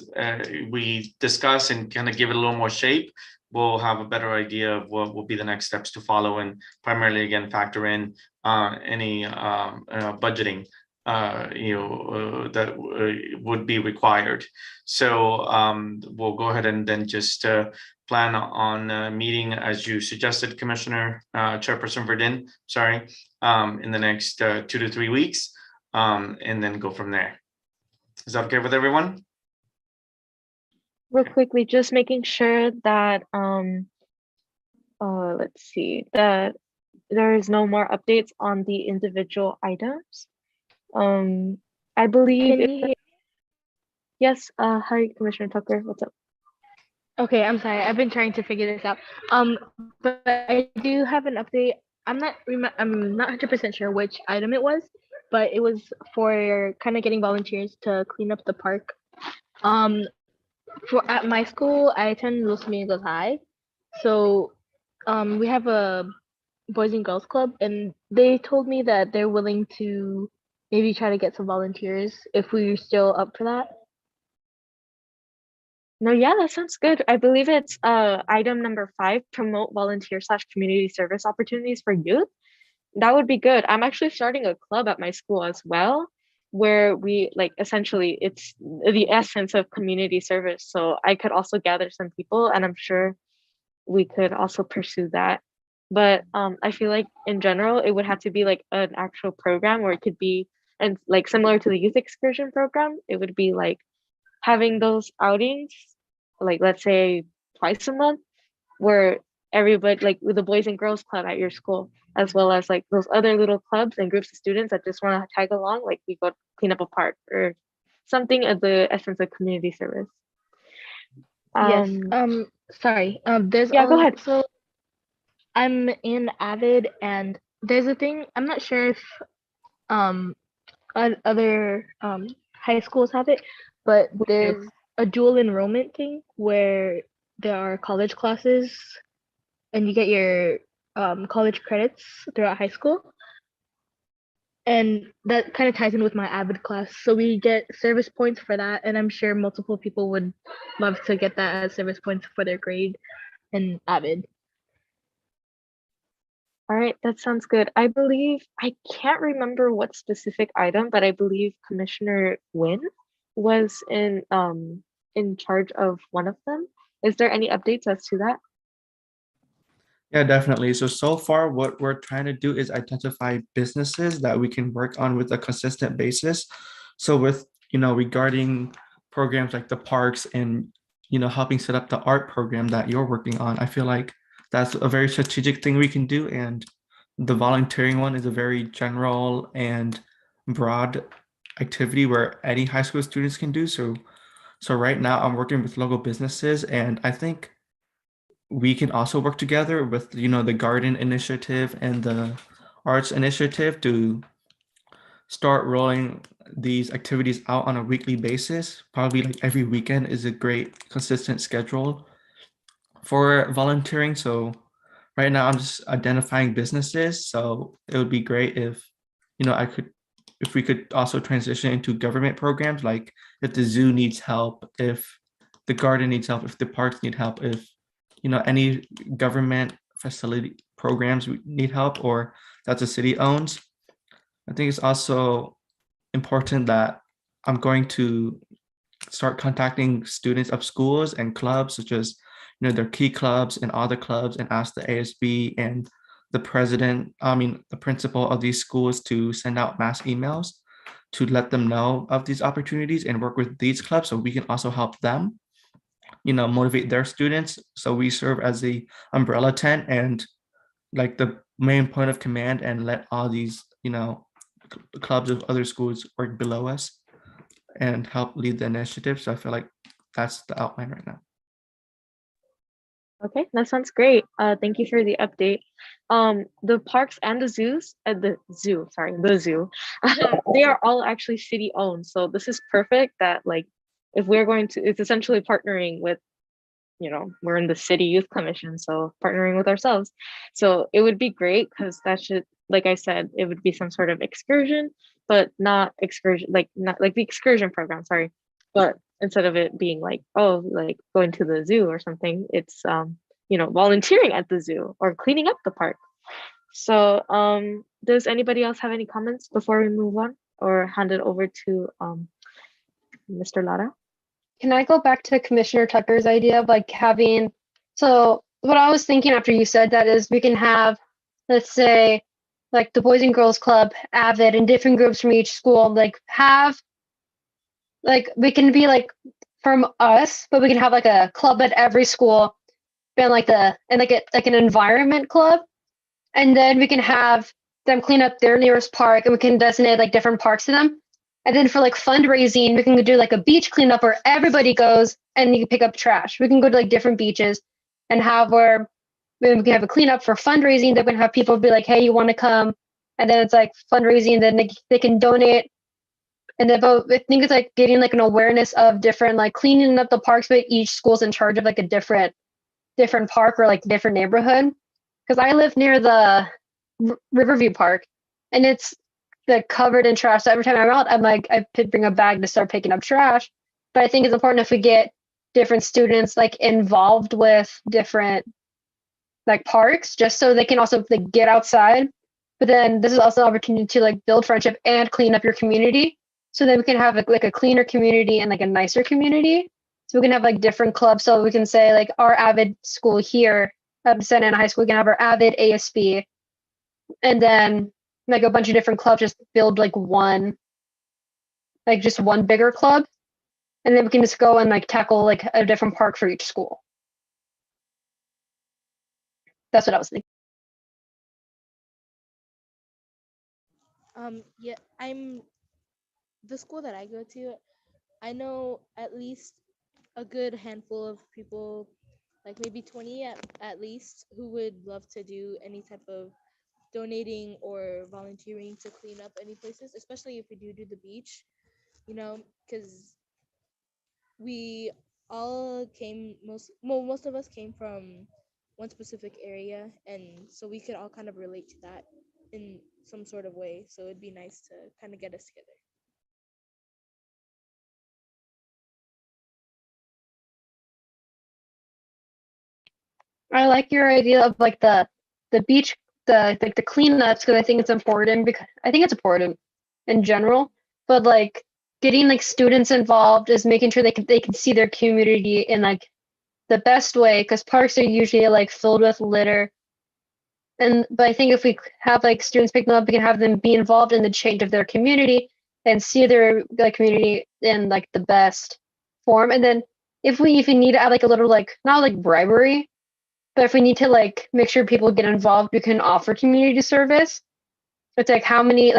we discuss and kind of give it a little more shape, we'll have a better idea of what will be the next steps to follow, and primarily, again, factor in any budgeting that would be required. So we'll go ahead and then just plan on meeting, as you suggested, Commissioner Chairperson Verdin, sorry, in the next 2 to 3 weeks, and then go from there. Is that okay with everyone? Real quickly, just making sure that let's see, that there is no more updates on the individual items. I believe yes, hi Commissioner Tucker, what's up? Okay, I'm sorry. I've been trying to figure this out. But I do have an update. I'm not 100% sure which item it was, but it was for kind of getting volunteers to clean up the park. For at my school, I attend Los Amigos High, so we have a boys and girls club, and they told me that they're willing to maybe try to get some volunteers if we're still up for that. No, yeah, that sounds good. I believe it's item number 5, promote volunteer / community service opportunities for youth. That would be good. I'm actually starting a club at my school as well, where we like essentially it's the essence of community service. So I could also gather some people, and I'm sure we could also pursue that. But I feel like in general, it would have to be like an actual program where it could be, and like similar to the youth excursion program, it would be like having those outings, like let's say twice a month, where everybody, like with the boys and girls club at your school, as well as like those other little clubs and groups of students that just want to tag along, like we go clean up a park or something of the essence of community service. Yes. Sorry. There's Yeah, go ahead. also I'm in Avid, and there's a thing. I'm not sure if um other high schools have it, but We do. there's a dual enrollment thing where there are college classes, and you get your college credits throughout high school. And that kind of ties in with my Avid class. So we get service points for that, and I'm sure multiple people would love to get that as service points for their grade in Avid. All right, that sounds good. I believe, I can't remember what specific item, but I believe Commissioner Wynn was in charge of one of them. Is there any updates as to that? Yeah, definitely. So far, what we're trying to do is identify businesses that we can work on with a consistent basis. So with, regarding programs like the parks and, helping set up the art program that you're working on, I feel like that's a very strategic thing we can do. And the volunteering one is a very general and broad activity where any high school students can do. So right now I'm working with local businesses, and I think we can also work together with the garden initiative and the arts initiative to start rolling these activities out on a weekly basis. Probably like every weekend is a great consistent schedule for volunteering. So right now I'm just identifying businesses, so it would be great if if we could also transition into government programs, like if the zoo needs help, if the garden needs help, if the parks need help, if any government facility programs need help or that the city owns. I think it's also important that I'm going to start contacting students of schools and clubs, such as their key clubs and other clubs, and ask the ASB and the principal of these schools to send out mass emails to let them know of these opportunities and work with these clubs so we can also help them motivate their students. So we serve as the umbrella tent and like the main point of command, and let all these clubs of other schools work below us and help lead the initiative. So I feel like that's the outline right now. Okay, that sounds great. Thank you for the update. The parks and the zoos, the zoo, they are all actually city owned. So this is perfect that like, if we're going to, it's essentially partnering with, we're in the city youth commission, so partnering with ourselves. So it would be great because that should, like I said, it would be some sort of excursion, but not excursion, not like the excursion program, sorry. But instead of it being like, oh, like going to the zoo or something, it's volunteering at the zoo or cleaning up the park. So does anybody else have any comments before we move on or hand it over to Mr. Lara? Can I go back to Commissioner Tucker's idea of like having, so what I was thinking after you said that is we can have, let's say, like the Boys and Girls Club, Avid, and different groups from each school, like have, like we can be like from us, but we can have like a club at every school, and like like an environment club, and then we can have them clean up their nearest park, and we can designate like different parks to them. And then for like fundraising, we can do like a beach cleanup where everybody goes and you can pick up trash. We can go to like different beaches and have where we can have a cleanup for fundraising. That we can have people be like, hey, you want to come? And then it's like fundraising, then they can donate. And then I think it's like getting like an awareness of different, like cleaning up the parks, but each school's in charge of like a different park or like different neighborhood. Because I live near the Riverview Park, and it's like covered in trash. So every time I'm out, I'm like, I could bring a bag to start picking up trash. But I think it's important if we get different students like involved with different like parks, just so they can also like get outside. But then this is also an opportunity to like build friendship and clean up your community. So then we can have like a cleaner community and like a nicer community. So we can have like different clubs. So we can say like our Avid school here at Santa Ana High School, we can have our Avid ASB. And then like a bunch of different clubs just build like one, like just one bigger club. And then we can just go and like tackle like a different park for each school. That's what I was thinking. Yeah, I'm the school that I go to. I know at least a good handful of people, like maybe 20 at least, who would love to do any type of donating or volunteering to clean up any places, especially if we do the beach, because we all came most of us came from one specific area, and so we could all kind of relate to that in some sort of way. So it'd be nice to kind of get us together. I like your idea of like the beach, the like the cleanups, because I think it's important, because I think it's important in general. But like getting like students involved is making sure they can see their community in like the best way, because parks are usually like filled with litter. And but I think if we have like students pick them up, we can have them be involved in the change of their community and see their like community in like the best form. And then if we even need to add like a little like not like bribery, but if we need to like make sure people get involved, we can offer community service. It's like how many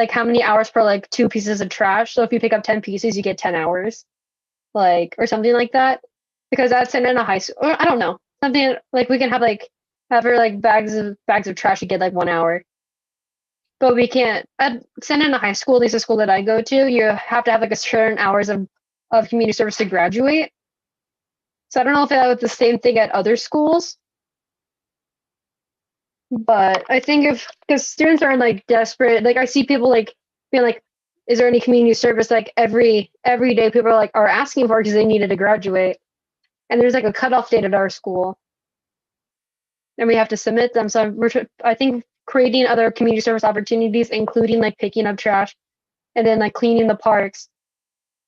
hours per like 2 pieces of trash. So if you pick up 10 pieces, you get 10 hours, like or something like that. Because that's in a high school. Or I don't know, something like we can have her like bags of trash to get like 1 hour. But we can't send in a high school, at least the school that I go to. You have to have like a certain hours of community service to graduate. So I don't know if that was the same thing at other schools. But I think if because students are like desperate, like I see people like being like, is there any community service? Like every day people are asking for it because they needed to graduate. And there's like a cutoff date at our school. And we have to submit them. So I think creating other community service opportunities, including like picking up trash and then like cleaning the parks.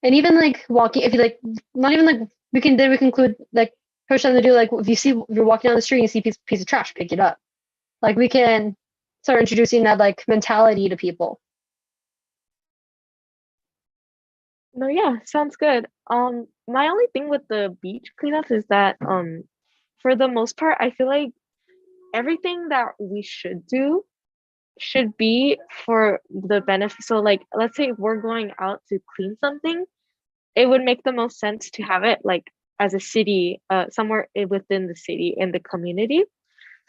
And even like walking, if you like not even like we can include like push them to do like if you're walking down the street and you see a piece of trash, pick it up. Like we can start introducing that like mentality to people. No, yeah, sounds good. My only thing with the beach cleanups is that for the most part, I feel like everything that we should do should be for the benefit. So like let's say if we're going out to clean something, it would make the most sense to have it like as a city, somewhere within the city in the community.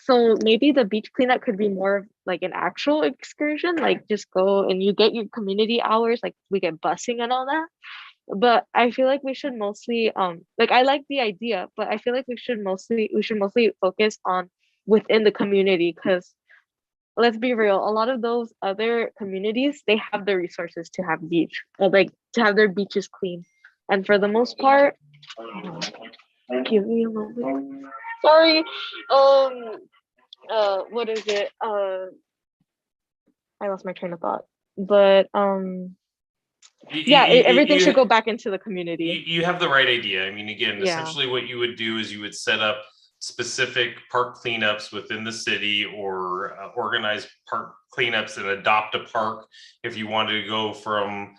So maybe the beach cleanup could be more of like an actual excursion, like just go and you get your community hours, like we get busing and all that. But I feel like we should mostly like I like the idea, but I feel like we should mostly focus on within the community, because let's be real, a lot of those other communities, they have the resources to have beach or like to have their beaches clean. And for the most part, give me a moment. Sorry. What is it? I lost my train of thought. But yeah, everything should go back into the community. You have the right idea. I mean, again, Yeah. essentially what you would do is you would set up specific park cleanups within the city, or organize park cleanups and adopt a park. If you wanted to go from,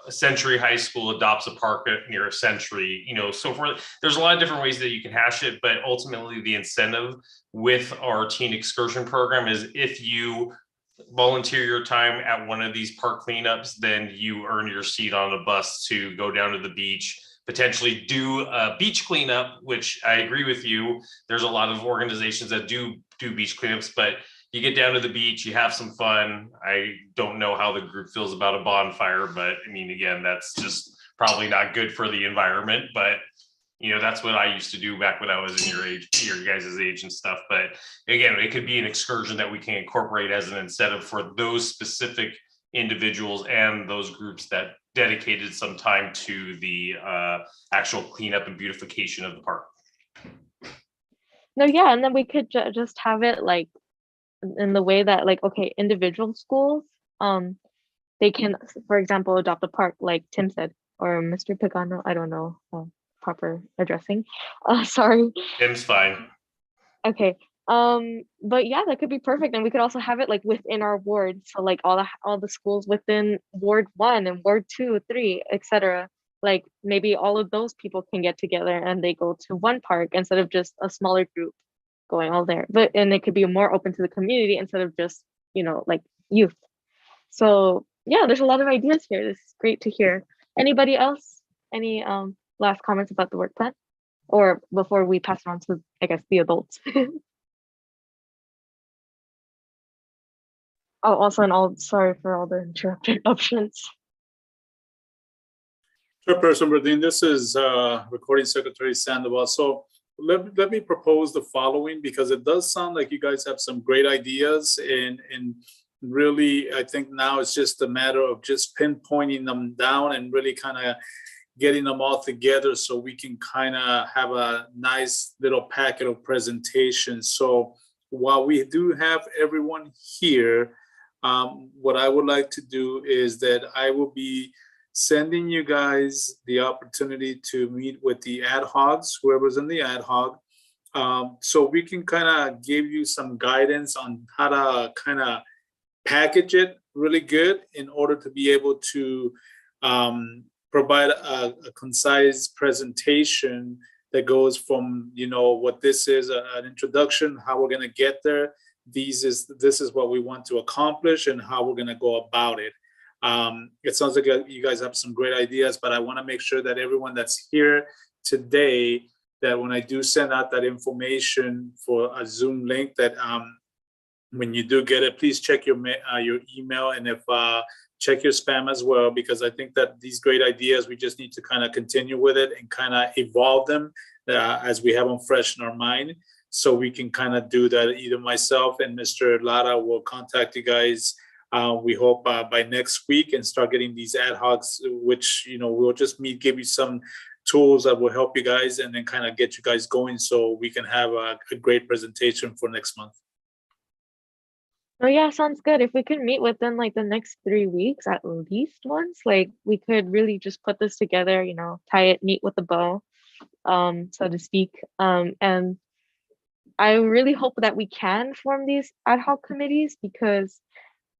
Century High School adopts a park near a Century, so forth. There's a lot of different ways that you can hash it, but ultimately the incentive with our teen excursion program is if you volunteer your time at one of these park cleanups, then you earn your seat on a bus to go down to the beach, potentially do a beach cleanup, which I agree with you. There's a lot of organizations that do beach cleanups, but you get down to the beach, you have some fun. I don't know how the group feels about a bonfire, but I mean, again, that's just probably not good for the environment, but that's what I used to do back when I was in your guys' age and stuff. But again, it could be an excursion that we can incorporate as an incentive for those specific individuals and those groups that dedicated some time to the actual cleanup and beautification of the park. No, yeah, and then we could just have it like in the way that like, okay, individual schools, they can, for example, adopt a park like Tim said, or Mr. Pagano, I don't know proper addressing. Sorry. Tim's fine. Okay. But yeah, that could be perfect, and we could also have it like within our ward. So like all the schools within Ward 1 and Ward 2, 3, etc. Like maybe all of those people can get together and they go to one park instead of just a smaller group going all there. And it could be more open to the community instead of just like youth. So yeah, there's a lot of ideas here. This is great to hear. Anybody else? Any last comments about the work plan? Or before we pass it on to, I guess, the adults? Oh, also, and all sorry for all the interruptions. Chairperson Bradeen, this is Recording Secretary Sandoval. So let me propose the following, because it does sound like you guys have some great ideas, and really, I think now it's just a matter of just pinpointing them down and really kind of getting them all together so we can kind of have a nice little packet of presentations. So while we do have everyone here, what I would like to do is that I will be sending you guys the opportunity to meet with the ad hocs, whoever's in the ad hoc, so we can kind of give you some guidance on how to kind of package it really good in order to be able to provide a concise presentation that goes from, you know, what this is, an introduction, how we're going to get there. This is what we want to accomplish and how we're going to go about it. It sounds like you guys have some great ideas, but I want to make sure that everyone that's here today, that when I do send out that information for a Zoom link, that when you do get it, please check your email, and if check your spam as well, because I think that these great ideas, we just need to kind of continue with it and kind of evolve them as we have them fresh in our mind. So we can kind of do that. Either myself and Mr. Lara will contact you guys. We hope by next week, and start getting these ad hocs, which, you know, we'll just give you some tools that will help you guys, and then kind of get you guys going so we can have a great presentation for next month. Oh yeah, sounds good. If we could meet within like the next 3 weeks at least once, like we could really just put this together, you know, tie it neat with a bow, so to speak. And I really hope that we can form these ad hoc committees, because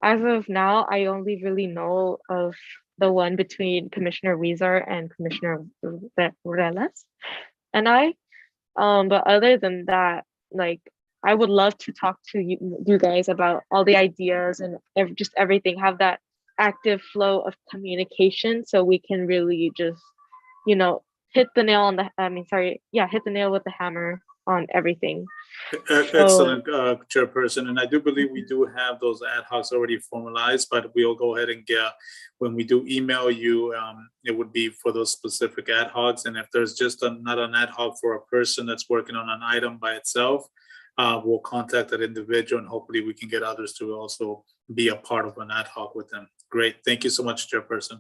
as of now, I only really know of the one between Commissioner Weezer and Commissioner Reles and I. But other than that, like, I would love to talk to you guys about all the ideas and just everything, have that active flow of communication so we can really just, you know, hit the nail with the hammer on everything. Excellent, Chairperson. And I do believe we do have those ad hocs already formalized, but we'll go ahead and get, when we do email you, it would be for those specific ad hocs. And if there's just not an ad hoc for a person that's working on an item by itself, we'll contact that individual, and hopefully we can get others to also be a part of an ad hoc with them. Great. Thank you so much, Chairperson.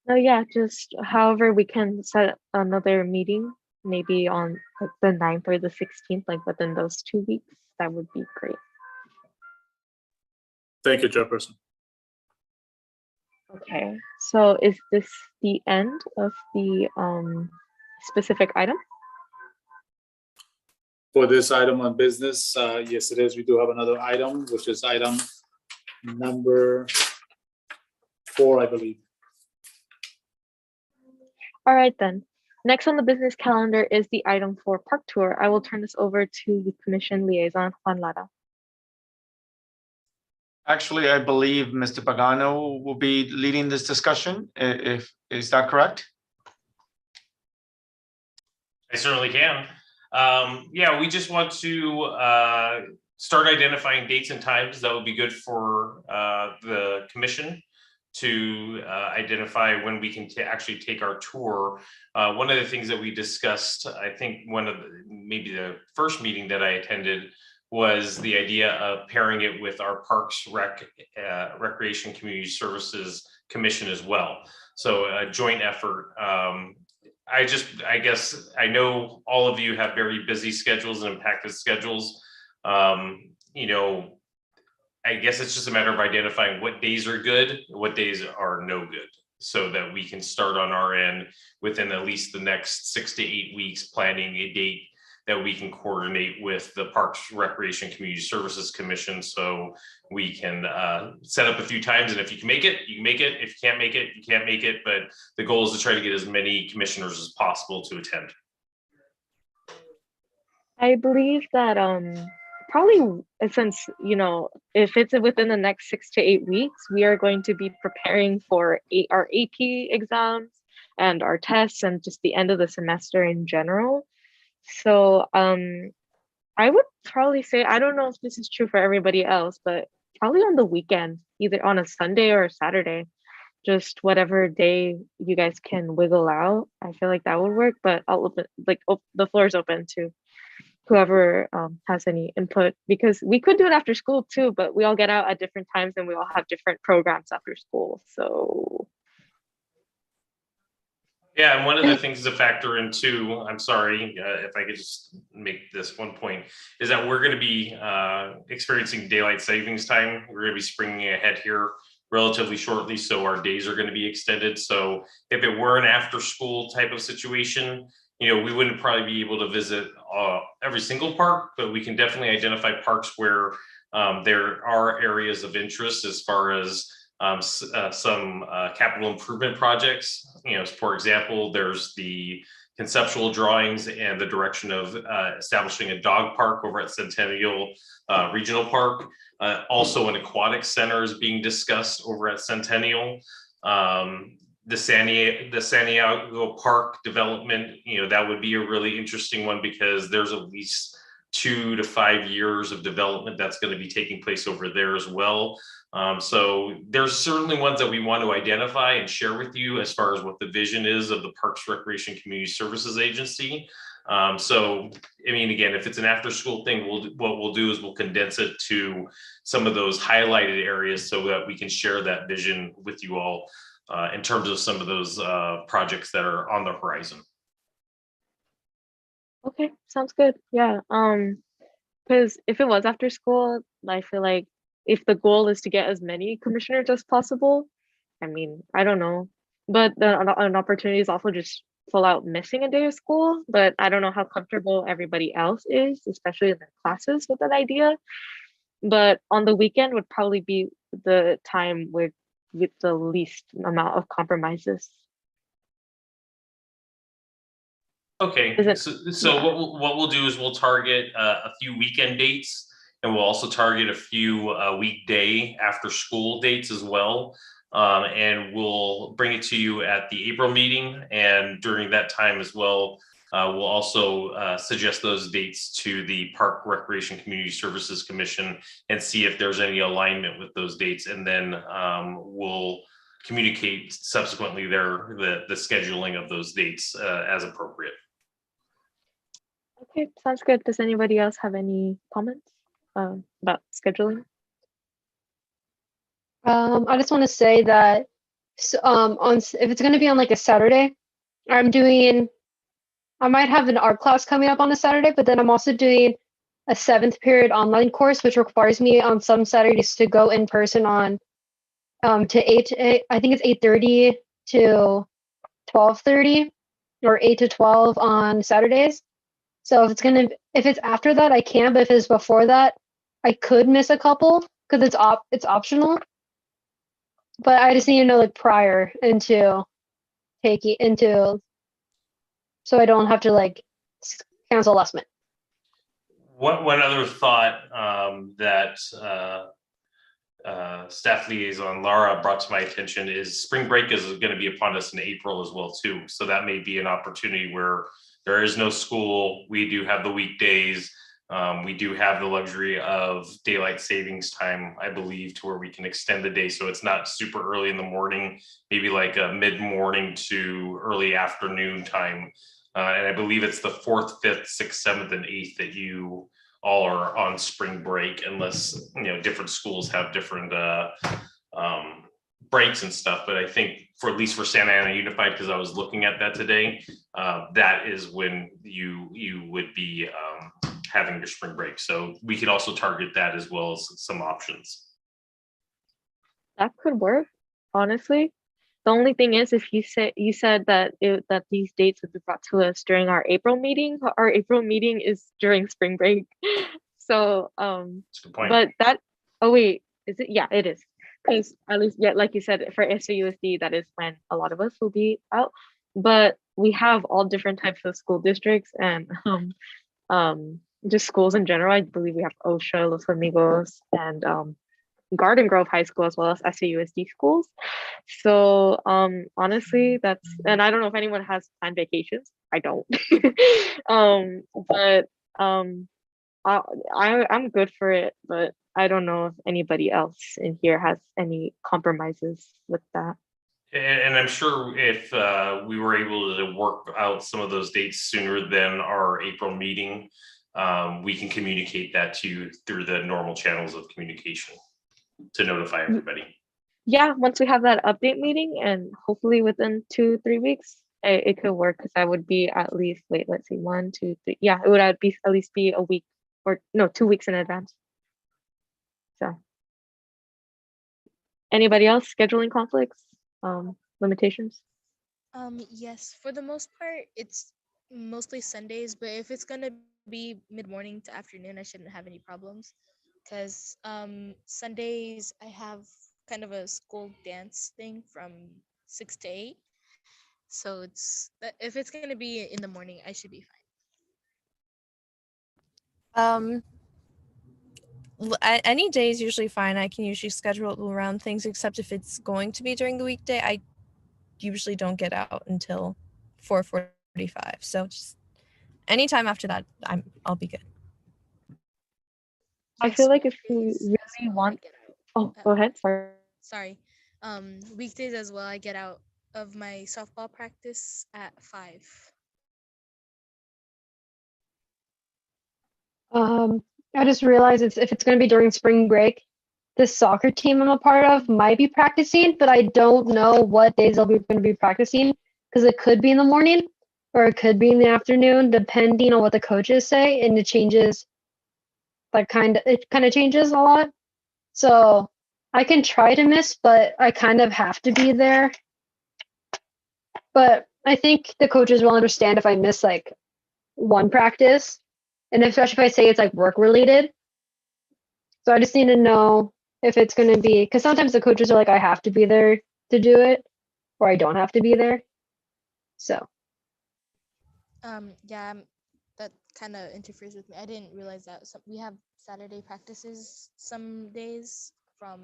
No, yeah, just however we can set another meeting, maybe on like the 9th or the 16th, like within those 2 weeks, that would be great. Thank you, Chairperson. Okay, so is this the end of the specific item? For this item on business, yes, it is. We do have another item, which is item number 4, I believe. All right then. Next on the business calendar is the item for park tour. I will turn this over to the Commission Liaison, Juan Lara. Actually, I believe Mr. Pagano will be leading this discussion. Is that correct? I certainly can. Yeah, we just want to start identifying dates and times that would be good for the commission to identify when we can actually take our tour. One of the things that we discussed, I think maybe the first meeting that I attended, was the idea of pairing it with our Parks Recreation Community Services Commission as well. So a joint effort. I guess I know all of you have very busy schedules and impacted schedules. You know, I guess it's just a matter of identifying what days are good, what days are no good, so that we can start on our end within at least the next 6 to 8 weeks, planning a date that we can coordinate with the Parks Recreation Community Services Commission, so we can set up a few times. And if you can make it, you can make it. If you can't make it, you can't make it. But the goal is to try to get as many commissioners as possible to attend. I believe that probably since, if it's within the next 6 to 8 weeks, we are going to be preparing for our AP exams and our tests and just the end of the semester in general. So I would probably say, I don't know if this is true for everybody else, but probably on the weekend, either on a Sunday or a Saturday, just whatever day you guys can wiggle out. I feel like that would work, but I'll open, the floor is open to whoever has any input, because we could do it after school too, but we all get out at different times and we all have different programs after school. So Yeah, and one of the things to factor in too, I'm sorry, if I could just make this one point, is that we're going to be experiencing daylight savings time. We're going to be springing ahead here relatively shortly, so our days are going to be extended. So if it were an after school type of situation, we wouldn't probably be able to visit every single park, but we can definitely identify parks where there are areas of interest as far as some capital improvement projects. For example, there's the conceptual drawings and the direction of establishing a dog park over at Centennial Regional Park. Also, an aquatic center is being discussed over at Centennial. The Santiago Park development, that would be a really interesting one, because there's at least 2 to 5 years of development that's going to be taking place over there as well. So there's certainly ones that we want to identify and share with you as far as what the vision is of the Parks, Recreation, Community Services Agency. So, again, if it's an after school thing, what we'll do is we'll condense it to some of those highlighted areas so that we can share that vision with you all in terms of some of those projects that are on the horizon. okay, sounds good. Yeah. Because if it was after school, I feel like if the goal is to get as many commissioners as possible, I don't know, but an opportunity is also just full out missing a day of school. But I don't know how comfortable everybody else is, especially in their classes, with that idea. But on the weekend would probably be the time with the least amount of compromises. Okay, Is it- so yeah. what we'll do is we'll target a few weekend dates, and we'll also target a few weekday after school dates as well. And we'll bring it to you at the April meeting, and during that time as well, we'll also suggest those dates to the Park Recreation Community Services Commission and see if there's any alignment with those dates, and then we'll communicate subsequently the scheduling of those dates as appropriate. Okay, sounds good. Does anybody else have any comments about scheduling? I just want to say that if it's going to be on like a Saturday, I might have an art class coming up on a Saturday, but then I'm also doing a 7th period online course, which requires me on some Saturdays to go in person on to 8, I think it's 8:30 to 12:30 or 8 to 12 on Saturdays. So if it's after that, I can, but if it's before that, I could miss a couple because it's optional. But I just need to know like prior so I don't have to like cancel last minute. One other thought that staff liaison Laura brought to my attention is spring break is going to be upon us in April as well too. So that may be an opportunity where there is no school. We do have the weekdays. We do have the luxury of daylight savings time, I believe, to where we can extend the day. So it's not super early in the morning, maybe like a mid-morning to early afternoon time. And I believe it's the 4th, 5th, 6th, 7th, and 8th that you all are on spring break, unless different schools have different breaks and stuff. But I think for at least for Santa Ana Unified, because I was looking at that today, that is when you would be having your spring break. So we could also target that as well as some options. That could work, honestly. The only thing is, if you said that these dates would be brought to us during our April meeting. Our April meeting is during spring break. So That's a good point. but that, oh wait, is it? Yeah, it is. Because at least, yeah, like you said, for SAUSD, that is when a lot of us will be out. But we have all different types of school districts, and just schools in general. I believe we have OSHA, Los Amigos, and Garden Grove High School, as well as SAUSD schools. So honestly, that's, and I don't know if anyone has planned vacations. I don't. But I'm good for it, but I don't know if anybody else in here has any compromises with that. And I'm sure if we were able to work out some of those dates sooner than our April meeting, we can communicate that to you through the normal channels of communication to notify everybody. Yeah, once we have that update meeting, and hopefully within 2-3 weeks, it could work, because I would be at least, wait, let's see, 1, 2, 3. Yeah, it would at least be a week, or no, 2 weeks in advance. So anybody else scheduling conflicts, limitations? Yes, for the most part, it's mostly Sundays, but if it's gonna be mid-morning to afternoon, I shouldn't have any problems. Because Sundays I have kind of a school dance thing from 6 to 8. So if it's gonna be in the morning, I should be fine. Any day is usually fine. I can usually schedule it around things, except if it's going to be during the weekday. I usually don't get out until 4:45. So just anytime after that, I'll be good. I feel like if we really want, oh, go ahead, sorry. Sorry. Weekdays as well, I get out of my softball practice at 5. I just realized if it's going to be during spring break, the soccer team I'm a part of might be practicing, but I don't know what days they'll be going to be practicing, because it could be in the morning or it could be in the afternoon, depending on what the coaches say, and it changes. It kind of changes a lot. So I can try to miss, but I kind of have to be there. But I think the coaches will understand if I miss like one practice, and especially if I say it's like work related. So I just need to know if it's going to be, because sometimes the coaches are like, I have to be there to do it, or I don't have to be there. So Yeah, that kind of interferes with me. I didn't realize that. We have Saturday practices some days from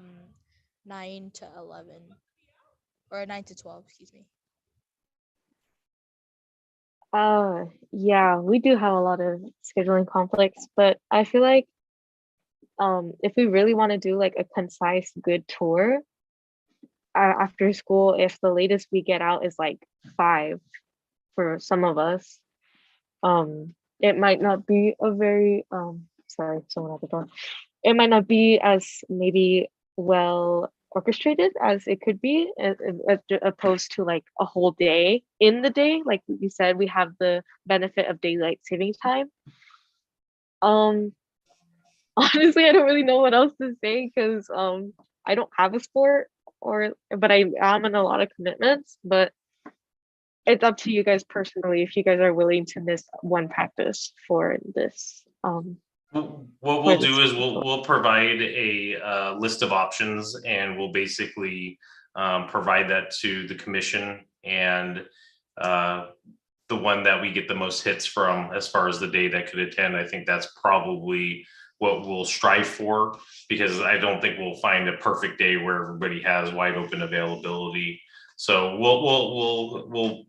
9 to 11, or 9 to 12, excuse me. Yeah, we do have a lot of scheduling conflicts, but I feel like if we really want to do like a concise, good tour after school, if the latest we get out is like 5 for some of us, it might not be a very sorry, someone at the door. It might not be as maybe well orchestrated as it could be, as opposed to like a whole day. In the day, like you said, we have the benefit of daylight saving time. Honestly, I don't really know what else to say, because I don't have a sport, but I am in a lot of commitments. But it's up to you guys personally if you guys are willing to miss one practice for this. What we'll do is we'll provide a list of options, and we'll basically provide that to the commission, and the one that we get the most hits from as far as the day that could attend. I think that's probably what we'll strive for, because I don't think we'll find a perfect day where everybody has wide open availability. So we'll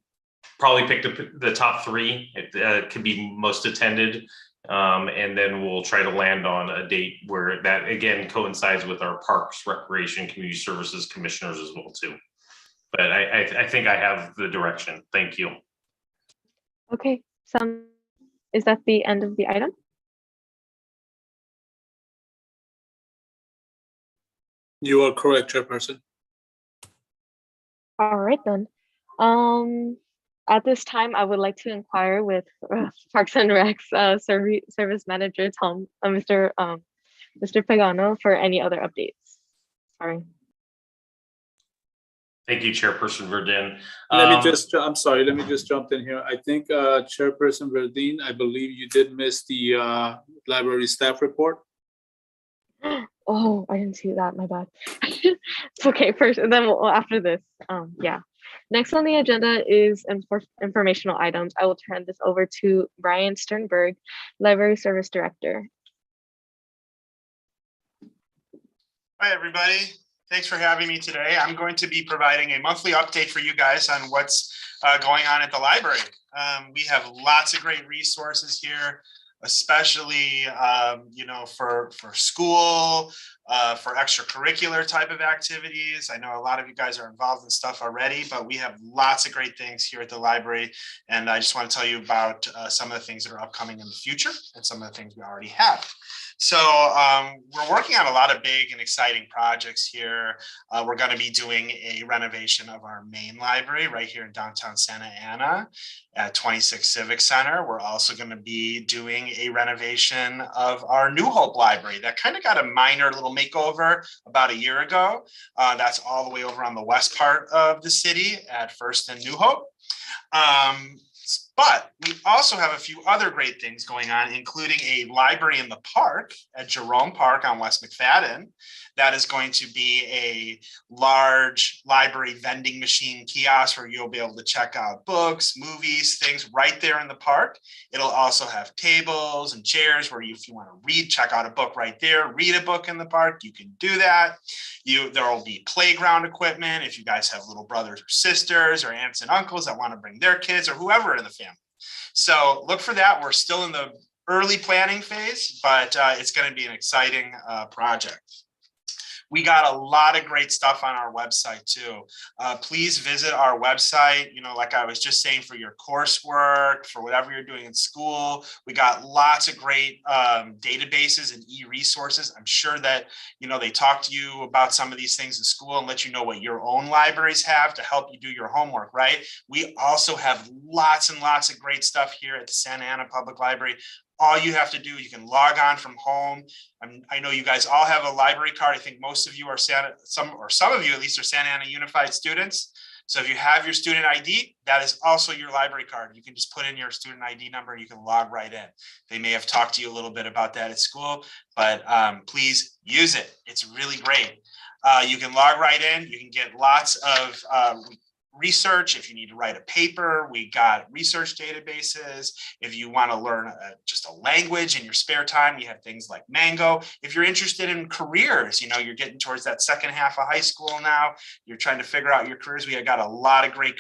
probably pick the top 3. It could be most attended. And then we'll try to land on a date where that again coincides with our Parks, Recreation, Community Services commissioners as well too. But I think I have the direction. Thank you. Okay, is that the end of the item? You are correct, Chairperson. All right then. At this time, I would like to inquire with Parks and Rec's service manager Mr. Pagano, for any other updates. Sorry. Thank you, Chairperson Verdin. I'm sorry, let me just jump in here. I think Chairperson Verdin, I believe you did miss the library staff report. Oh, I didn't see that. My bad. It's okay. First, and then after this, yeah. Next on the agenda is informational items. I will turn this over to Brian Sternberg, Library Service Director. Hi, everybody. Thanks for having me today. I'm going to be providing a monthly update for you guys on what's going on at the library. We have lots of great resources here, especially for school, for extracurricular type of activities. I know a lot of you guys are involved in stuff already, but we have lots of great things here at the library. And I just want to tell you about some of the things that are upcoming in the future and some of the things we already have. So we're working on a lot of big and exciting projects here. We're going to be doing a renovation of our main library right here in downtown Santa Ana at 26 Civic Center. We're also going to be doing a renovation of our New Hope Library that kind of got a minor little makeover about a year ago. That's all the way over on the west part of the city at First and New Hope. But we also have a few other great things going on, including a library in the park at Jerome Park on West McFadden. That is going to be a large library vending machine kiosk where you'll be able to check out books, movies, things right there in the park. It'll also have tables and chairs where if you want to read, check out a book right there, read a book in the park, you can do that. There will be playground equipment if you guys have little brothers or sisters or aunts and uncles that want to bring their kids or whoever in the family. So look for that. We're still in the early planning phase, but it's going to be an exciting project. We got a lot of great stuff on our website too. Please visit our website. Like I was just saying, for your coursework, for whatever you're doing in school, we got lots of great databases and e-resources. I'm sure that, they talk to you about some of these things in school and let you know what your own libraries have to help you do your homework, right? We also have lots and lots of great stuff here at the Santa Ana Public Library. All you have to do, you can log on from home. I know you guys all have a library card. I think most of you are some of you at least are Santa Ana Unified students. So if you have your student ID, that is also your library card. You can just put in your student ID number and you can log right in. They may have talked to you a little bit about that at school, but please use it. It's really great. You can log right in. You can get lots of research. If you need to write a paper, we got research databases. If you want to learn just a language in your spare time, we have things like Mango. If you're interested in careers, you're getting towards that second half of high school now, you're trying to figure out your careers. We have got a lot of great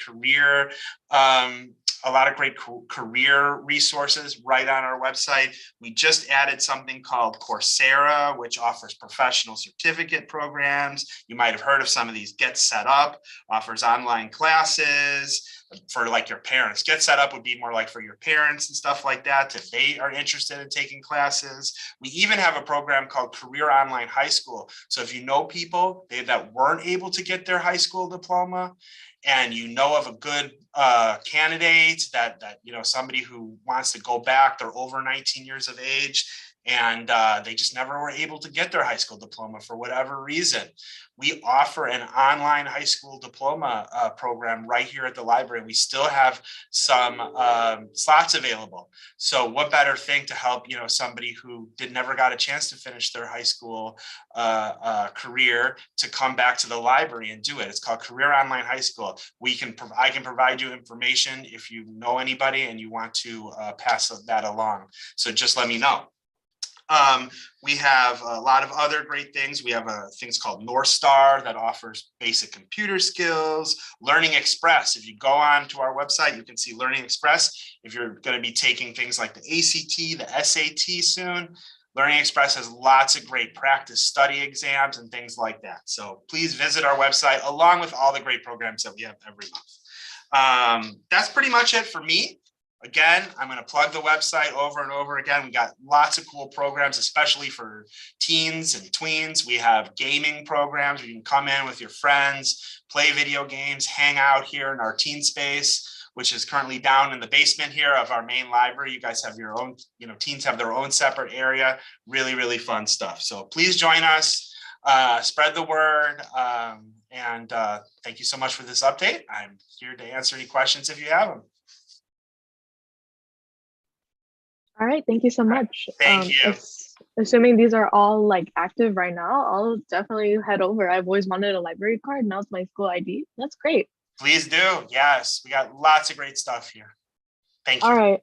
career resources right on our website. We just added something called Coursera, which offers professional certificate programs. You might have heard of some of these. Get Set Up offers online classes for like your parents. Get Set Up would be more like for your parents and stuff like that, if they are interested in taking classes. We even have a program called Career Online High School. So if you know people that weren't able to get their high school diploma, and you know of a good candidate that somebody who wants to go back, they're over 19 years of age, and they just never were able to get their high school diploma for whatever reason. We offer an online high school diploma program right here at the library. We still have some slots available. So what better thing to help somebody who never got a chance to finish their high school career to come back to the library and do it. It's called Career Online High School. I can provide you information if you know anybody and you want to pass that along. So just let me know. We have a lot of other great things. We have things called North Star that offers basic computer skills. Learning Express. If you go on to our website, you can see Learning Express. If you're going to be taking things like the ACT, the SAT soon, Learning Express has lots of great practice study exams and things like that. So please visit our website along with all the great programs that we have every month. That's pretty much it for me. Again, I'm going to plug the website over and over again. We got lots of cool programs, especially for teens and tweens. We have gaming programs where you can come in with your friends, play video games, hang out here in our teen space, which is currently down in the basement here of our main library. You guys have your own, teens have their own separate area. Really, really fun stuff. So please join us, spread the word. And thank you so much for this update. I'm here to answer any questions if you have them. All right, thank you so much. Thank you. Assuming these are all like active right now, I'll definitely head over. I've always wanted a library card. Now it's my school ID. That's great. Please do. Yes, we got lots of great stuff here. Thank you. All right.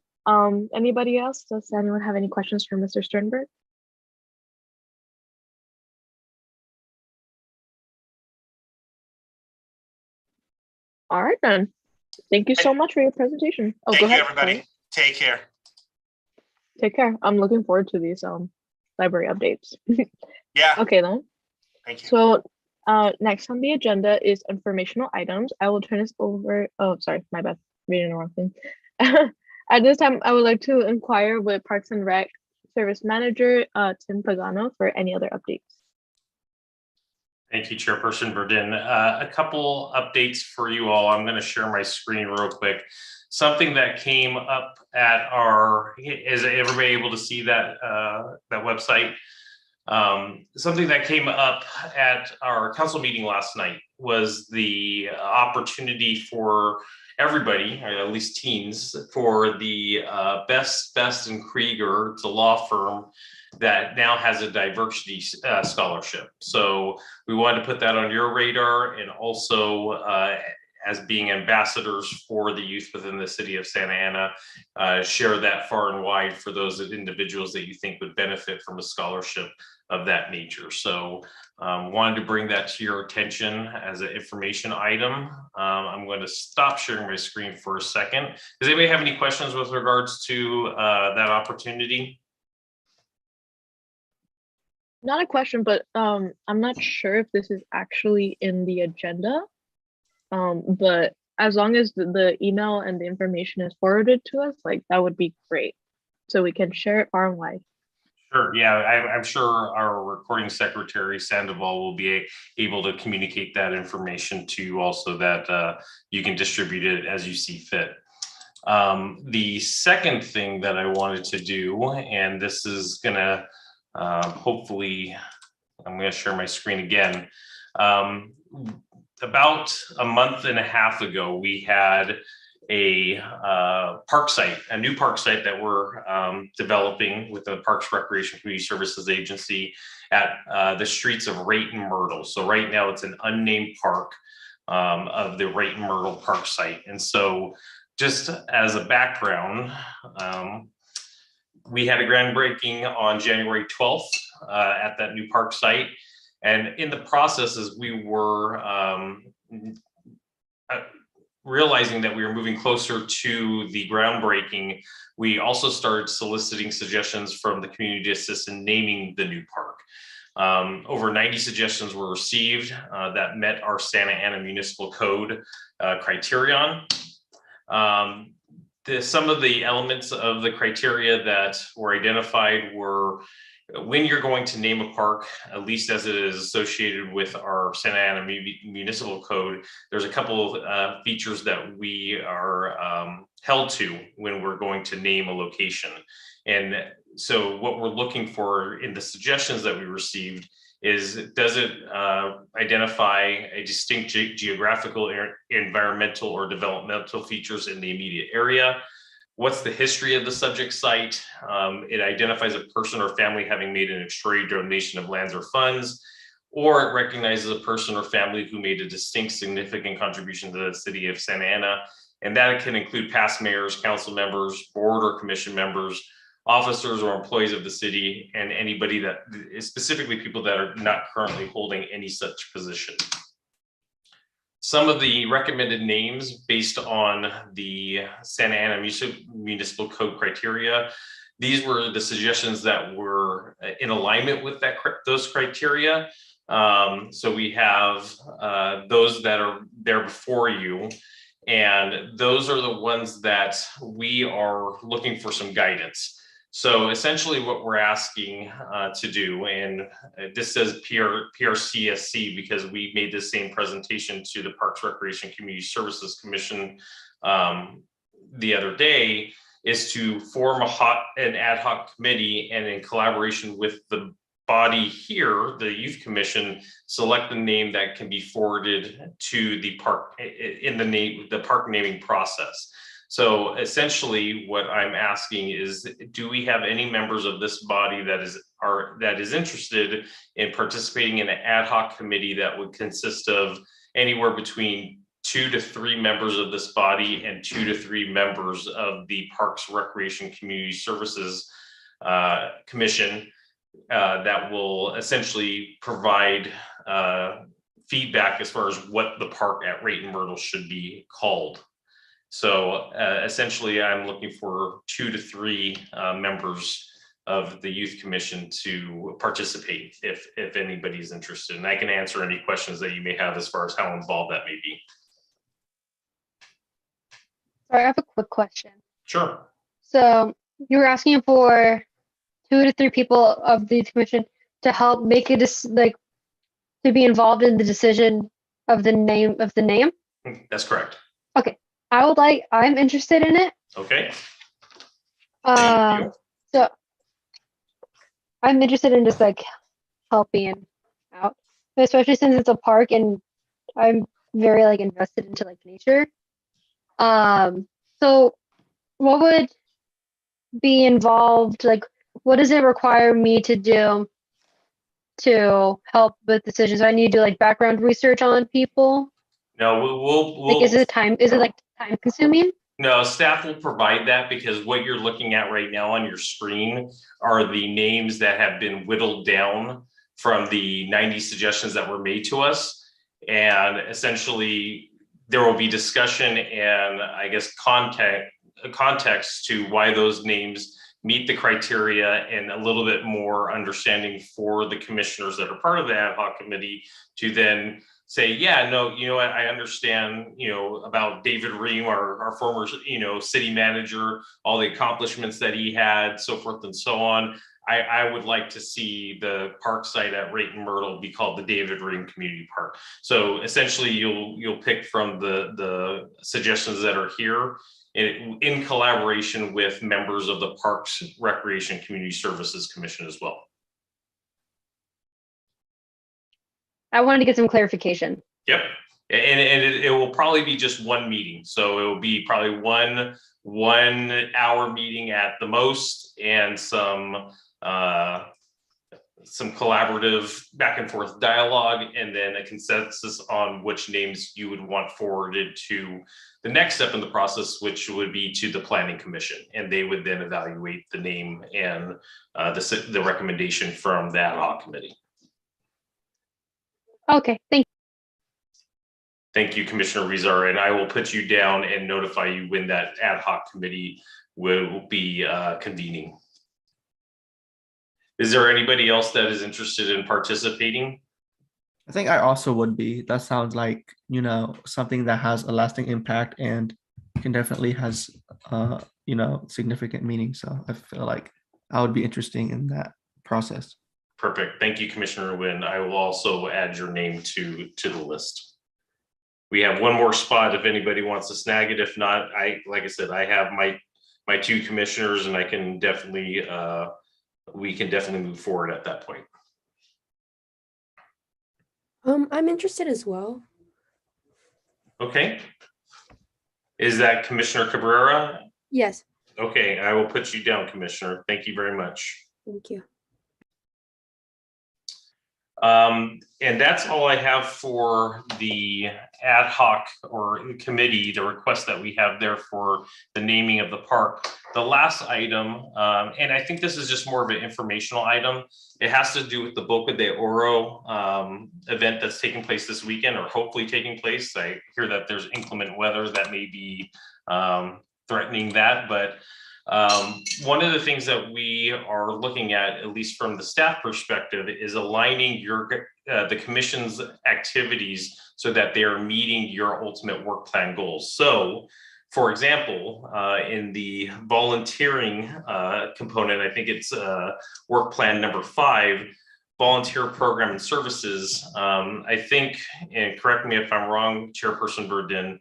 Anybody else? Does anyone have any questions for Mr. Sternberg? All right then. Thank you so much for your presentation. Oh, Thank go you, ahead. everybody. Sorry. Take care. Take care. I'm looking forward to these library updates. Yeah, Okay then. thank you. So next on the agenda is informational items. I will turn this over. Oh, sorry, my bad. Reading the wrong thing. At this time, I would like to inquire with Parks and Rec Service Manager Tim Pagano for any other updates. Thank you, Chairperson Verdin. A couple updates for you all. I'm going to share my screen real quick. Something that came up at our, is everybody able to see that that website? Something that came up at our council meeting last night was the opportunity for everybody, or at least teens, for the Best and Krieger. It's a law firm that now has a diversity scholarship. So we wanted to put that on your radar, and also as being ambassadors for the youth within the city of Santa Ana, share that far and wide for those individuals that you think would benefit from a scholarship of that nature. So wanted to bring that to your attention as an information item. I'm going to stop sharing my screen for a second. Does anybody have any questions with regards to that opportunity? Not a question, but I'm not sure if this is actually in the agenda. But as long as the email and the information is forwarded to us, like that would be great. So we can share it far and wide. Sure. Yeah, I'm sure our recording secretary, Sandoval, will be able to communicate that information to you also, that you can distribute it as you see fit. The second thing that I wanted to do, and this is going to hopefully, I'm going to share my screen again. About a month and a half ago, we had a park site, a new park site that we're developing with the Parks Recreation Community Services Agency at the streets of Rayton Myrtle. So right now it's an unnamed park of the Rayton Myrtle Park site. And so just as a background, we had a groundbreaking on January 12th at that new park site. And in the process, as we were realizing that we were moving closer to the groundbreaking, we also started soliciting suggestions from the community to assist in naming the new park. Over 90 suggestions were received that met our Santa Ana Municipal Code criterion. Some of the elements of the criteria that were identified were, when you're going to name a park, at least as it is associated with our Santa Ana Municipal Code, there's a couple of features that we are held to when we're going to name a location. And so what we're looking for in the suggestions that we received is, does it identify a distinct geographical, environmental, or developmental features in the immediate area? What's the history of the subject site? It identifies a person or family having made an extraordinary donation of lands or funds, or it recognizes a person or family who made a distinct, significant contribution to the city of Santa Ana. And that can include past mayors, council members, board or commission members, officers or employees of the city, and anybody that is specifically people that are not currently holding any such position. Some of the recommended names based on the Santa Ana Municipal Code criteria, these were the suggestions that were in alignment with those criteria. So we have those that are there before you, and those are the ones that we are looking for some guidance. So essentially what we're asking to do, and this says PRCSC because we made the same presentation to the Parks Recreation Community Services Commission the other day, is to form an ad hoc committee, and in collaboration with the body here, the Youth Commission, select the name that can be forwarded to the park in the park naming process. So essentially what I'm asking is, do we have any members of this body that is interested in participating in an ad hoc committee that would consist of anywhere between 2 to 3 members of this body and 2 to 3 members of the Parks, Recreation, Community Services Commission that will essentially provide feedback as far as what the park at Rayton Myrtle should be called. So essentially, I'm looking for 2 to 3 members of the Youth Commission to participate if anybody's interested. And I can answer any questions that you may have as far as how involved that may be. Sorry, I have a quick question. Sure. So you were asking for 2 to 3 people of the commission to help make it to be involved in the decision of the name That's correct. Okay, I'm interested in it. Okay. Thank you. So I'm interested in just like helping out, especially since it's a park and I'm very like invested into like nature. So what would be involved? Like, what does it require me to do to help with decisions? I need to do like background research on people. No, we'll Like, is it time consuming? No, staff will provide that, because what you're looking at right now on your screen are the names that have been whittled down from the 90 suggestions that were made to us. And essentially, there will be discussion and I guess context to why those names meet the criteria, and a little bit more understanding for the commissioners that are part of the ad hoc committee to then say, yeah, no, you know what, I understand, about David Ream, our former, city manager, all the accomplishments that he had, so forth and so on. I would like to see the park site at Rayton Myrtle be called the David Ream Community Park. So essentially, you'll pick from the suggestions that are here in collaboration with members of the Parks, Recreation, Community Services Commission as well. I wanted to get some clarification. Yep. And it will probably be just one meeting. So it will be probably one hour meeting at the most, and some collaborative back and forth dialogue, and then a consensus on which names you would want forwarded to the next step in the process, which would be to the Planning Commission. And they would then evaluate the name and the recommendation from the ad hoc committee. Okay, thank you. Thank you, Commissioner Rizar, and I will put you down and notify you when that ad hoc committee will be convening. Is there anybody else that is interested in participating? I think I also would be. That sounds like, something that has a lasting impact and can definitely has, significant meaning. So I feel like I would be interested in that process. Perfect. Thank you, Commissioner Nguyen. I will also add your name to the list. We have one more spot if anybody wants to snag it. If not, like I said, I have my 2 commissioners, and I can definitely we can definitely move forward at that point. I'm interested as well. Okay. Is that Commissioner Cabrera? Yes. Okay, I will put you down, Commissioner. Thank you very much. Thank you. And that's all I have for the ad hoc or committee, the request that we have there for the naming of the park. The last item, and I think this is just more of an informational item. It has to do with the Boca de Oro event that's taking place this weekend, or hopefully taking place. I hear that there's inclement weather that may be threatening that, but one of the things that we are looking at least from the staff perspective, is aligning the commission's activities so that they are meeting your ultimate work plan goals. So, for example, in the volunteering component, I think it's work plan number 5, volunteer program and services. I think, and correct me if I'm wrong, Chairperson Verdin,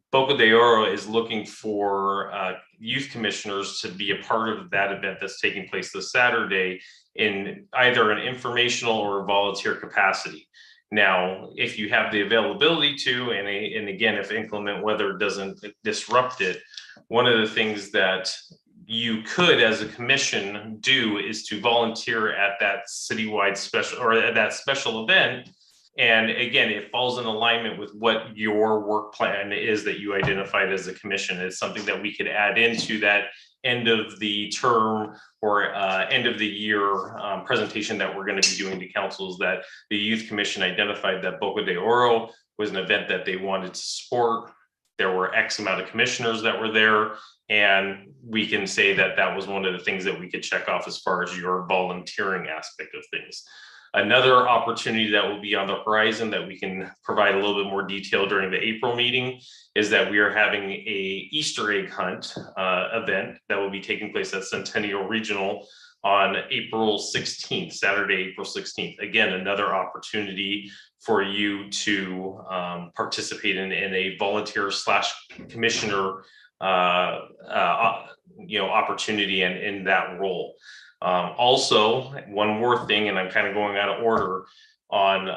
Boca de Oro is looking for youth commissioners to be a part of that event that's taking place this Saturday in either an informational or volunteer capacity. Now, if you have the availability to, and again, if inclement weather doesn't disrupt it, one of the things that you could, as a commission, do is to volunteer at that citywide special, or at that special event. And again, it falls in alignment with what your work plan is that you identified as a commission. It's something that we could add into that end of the term or end of the year presentation that we're going to be doing to councils, that the youth commission identified that Boca de Oro was an event that they wanted to support. There were X amount of commissioners that were there, and we can say that that was one of the things that we could check off as far as your volunteering aspect of things. Another opportunity that will be on the horizon that we can provide a little bit more detail during the April meeting is that we are having a Easter egg hunt event that will be taking place at Centennial Regional on April 16th, Saturday, April 16th. Again, another opportunity for you to participate in a volunteer / commissioner opportunity and in that role. Also, one more thing, and I'm kind of going out of order, on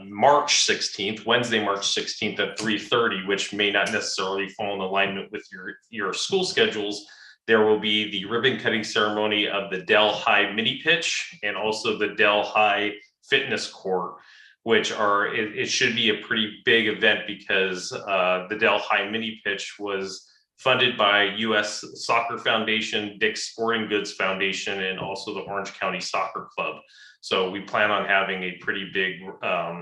March 16th, Wednesday, March 16th at 3:30, which may not necessarily fall in alignment with your school schedules, there will be the ribbon cutting ceremony of the Dell High mini pitch and also the Dell High fitness court, which it should be a pretty big event because the Dell High mini pitch was funded by U.S. Soccer Foundation, Dick's Sporting Goods Foundation, and also the Orange County Soccer Club. So we plan on having a pretty big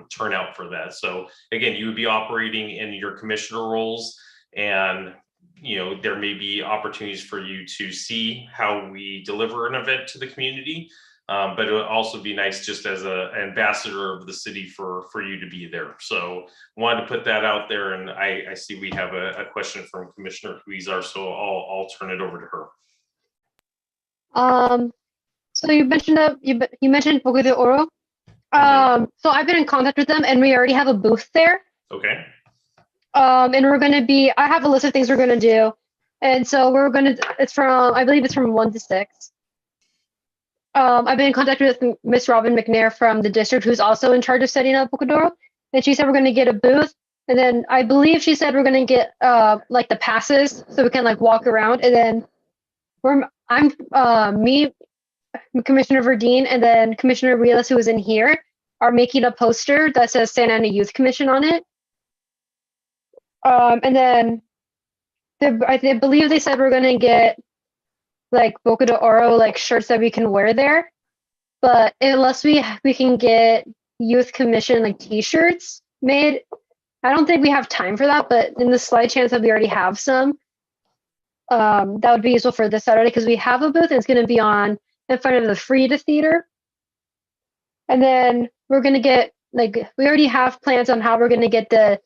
turnout for that. So again, you would be operating in your commissioner roles, and there may be opportunities for you to see how we deliver an event to the community. But it would also be nice just as an ambassador of the city for you to be there. So wanted to put that out there, and I see we have a question from Commissioner Huizar, so I'll turn it over to her. So you mentioned you mentioned Boca de Oro. So I've been in contact with them, and we already have a booth there. Okay. And I have a list of things we're gonna do, and so I believe it's from 1 to 6. I've been in contact with Miss Robin McNair from the district, who's also in charge of setting up Boca de Oro, and she said we're going to get a booth, and then I believe she said we're going to get like the passes so we can like walk around, and then me, Commissioner Verdeen, and then Commissioner Rielas, who is in here, are making a poster that says Santa Ana Youth Commission on it, and then I believe they said we're going to get like Boca de Oro like shirts that we can wear there, but unless we can get youth commission like t-shirts made, I don't think we have time for that. But in the slight chance that we already have some, that would be useful for this Saturday, because we have a booth and it's going to be in front of the Frida Theater, and then we're going to get we already have plans on how we're going to get the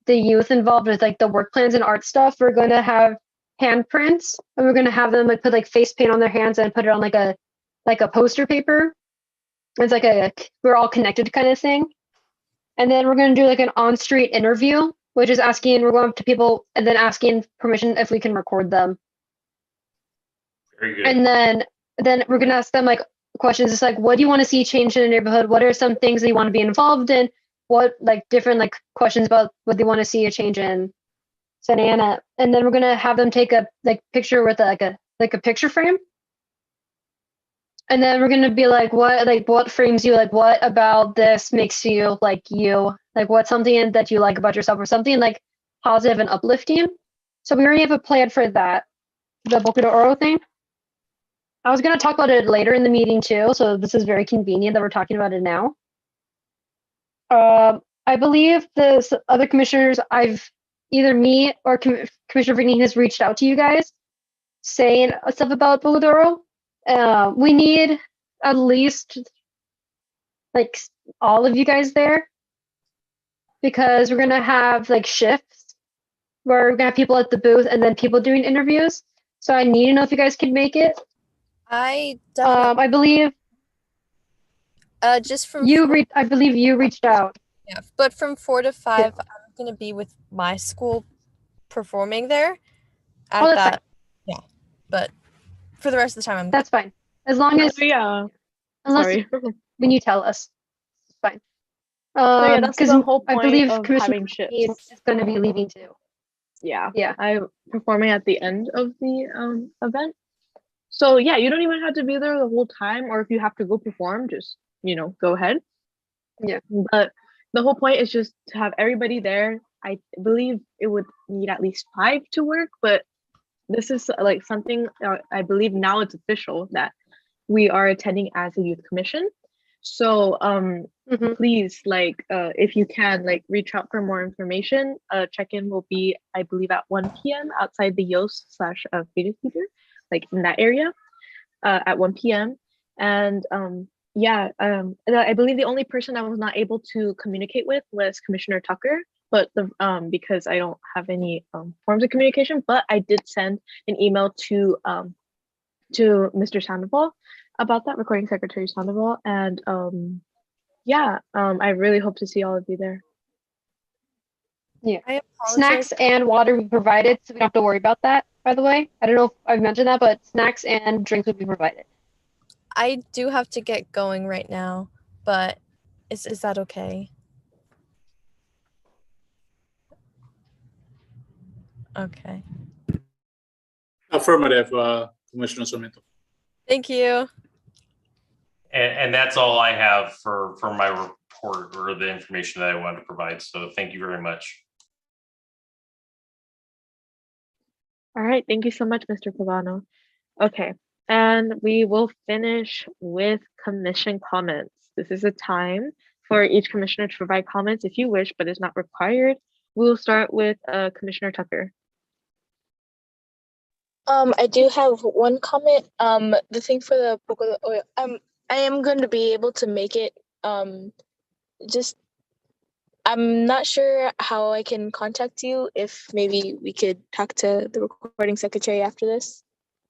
youth involved with like the work plans and art stuff. We're going to have handprints, and we're going to have them like put like face paint on their hands and put it on like a poster paper. It's like we're all connected kind of thing. And then we're going to do like an on-street interview, which is we're going up to people and then asking permission if we can record them. Very good. And then we're going to ask them like questions. It's like, what do you want to see change in the neighborhood? What are some things that you want to be involved in? What like different like questions about what they want to see a change in Santa Ana. And then we're gonna have them take a picture with like a picture frame. And then we're gonna be like, what frames you, like what about this makes you like you? Like what's something that you like about yourself, or something like positive and uplifting. So we already have a plan for that, the Boca de Oro thing. I was gonna talk about it later in the meeting too, so this is very convenient that we're talking about it now. I believe the other commissioners, either me or Commissioner Vigney has reached out to you guys saying stuff about Boca de Oro. We need at least like all of you guys there, because we're gonna have like shifts where we're gonna have people at the booth and then people doing interviews. So I need to know if you guys can make it. I definitely, I believe just from I believe you reached out. yeah, but from 4 to 5, I'm gonna be with my school performing there at Oh, that's that. fine. Yeah, but for the rest of the time, That's fine. As long as Yeah. unless Sorry. when you tell us, it's fine. yeah, that's Because the whole I point believe of Commissioner having shifts. is going to be leaving too. Yeah. Yeah. I'm performing at the end of the event. So yeah, you don't even have to be there the whole time, or if you have to go perform, just go ahead. Yeah. But the whole point is just to have everybody there. I believe it would need at least 5 to work, but this is like something I believe now it's official that we are attending as a youth commission. So Mhm. please, like if you can, like reach out for more information. Check-in will be, I believe, at 1 p.m. outside the Yost slash Theater Theater, like in that area, at 1 p.m. And yeah, I believe the only person I was not able to communicate with was Commissioner Tucker, but the because I don't have any forms of communication, but I did send an email to Mr. Sandoval about that, recording secretary Sandoval, and yeah, I really hope to see all of you there. Yeah. I apologize. Snacks and water will be provided, so we don't have to worry about that, by the way. I don't know if I've mentioned that, but snacks and drinks will be provided. I do have to get going right now, but is that okay? Okay. Affirmative, Commissioner Sarmiento. Thank you. And that's all I have for my report or the information that I wanted to provide. So thank you very much. All right, thank you so much, Mr. Pagano. Okay, and we will finish with commission comments. This is a time for each commissioner to provide comments if you wish, but it's not required. We will start with Commissioner Tucker. I do have one comment. The thing for the book of the oil, I am going to be able to make it. Just I'm not sure how I can contact you. If maybe we could talk to the recording secretary after this,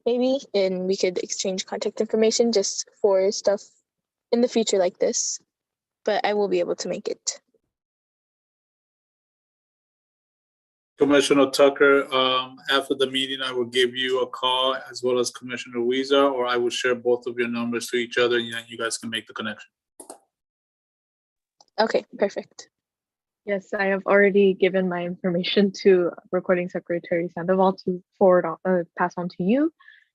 maybe, and we could exchange contact information just for stuff in the future like this. But I will be able to make it. Commissioner Tucker, after the meeting, I will give you a call as well as Commissioner Weiser, or I will share both of your numbers to each other and then you guys can make the connection. Okay, perfect. Yes, I have already given my information to recording secretary Sandoval to forward on, pass on to you.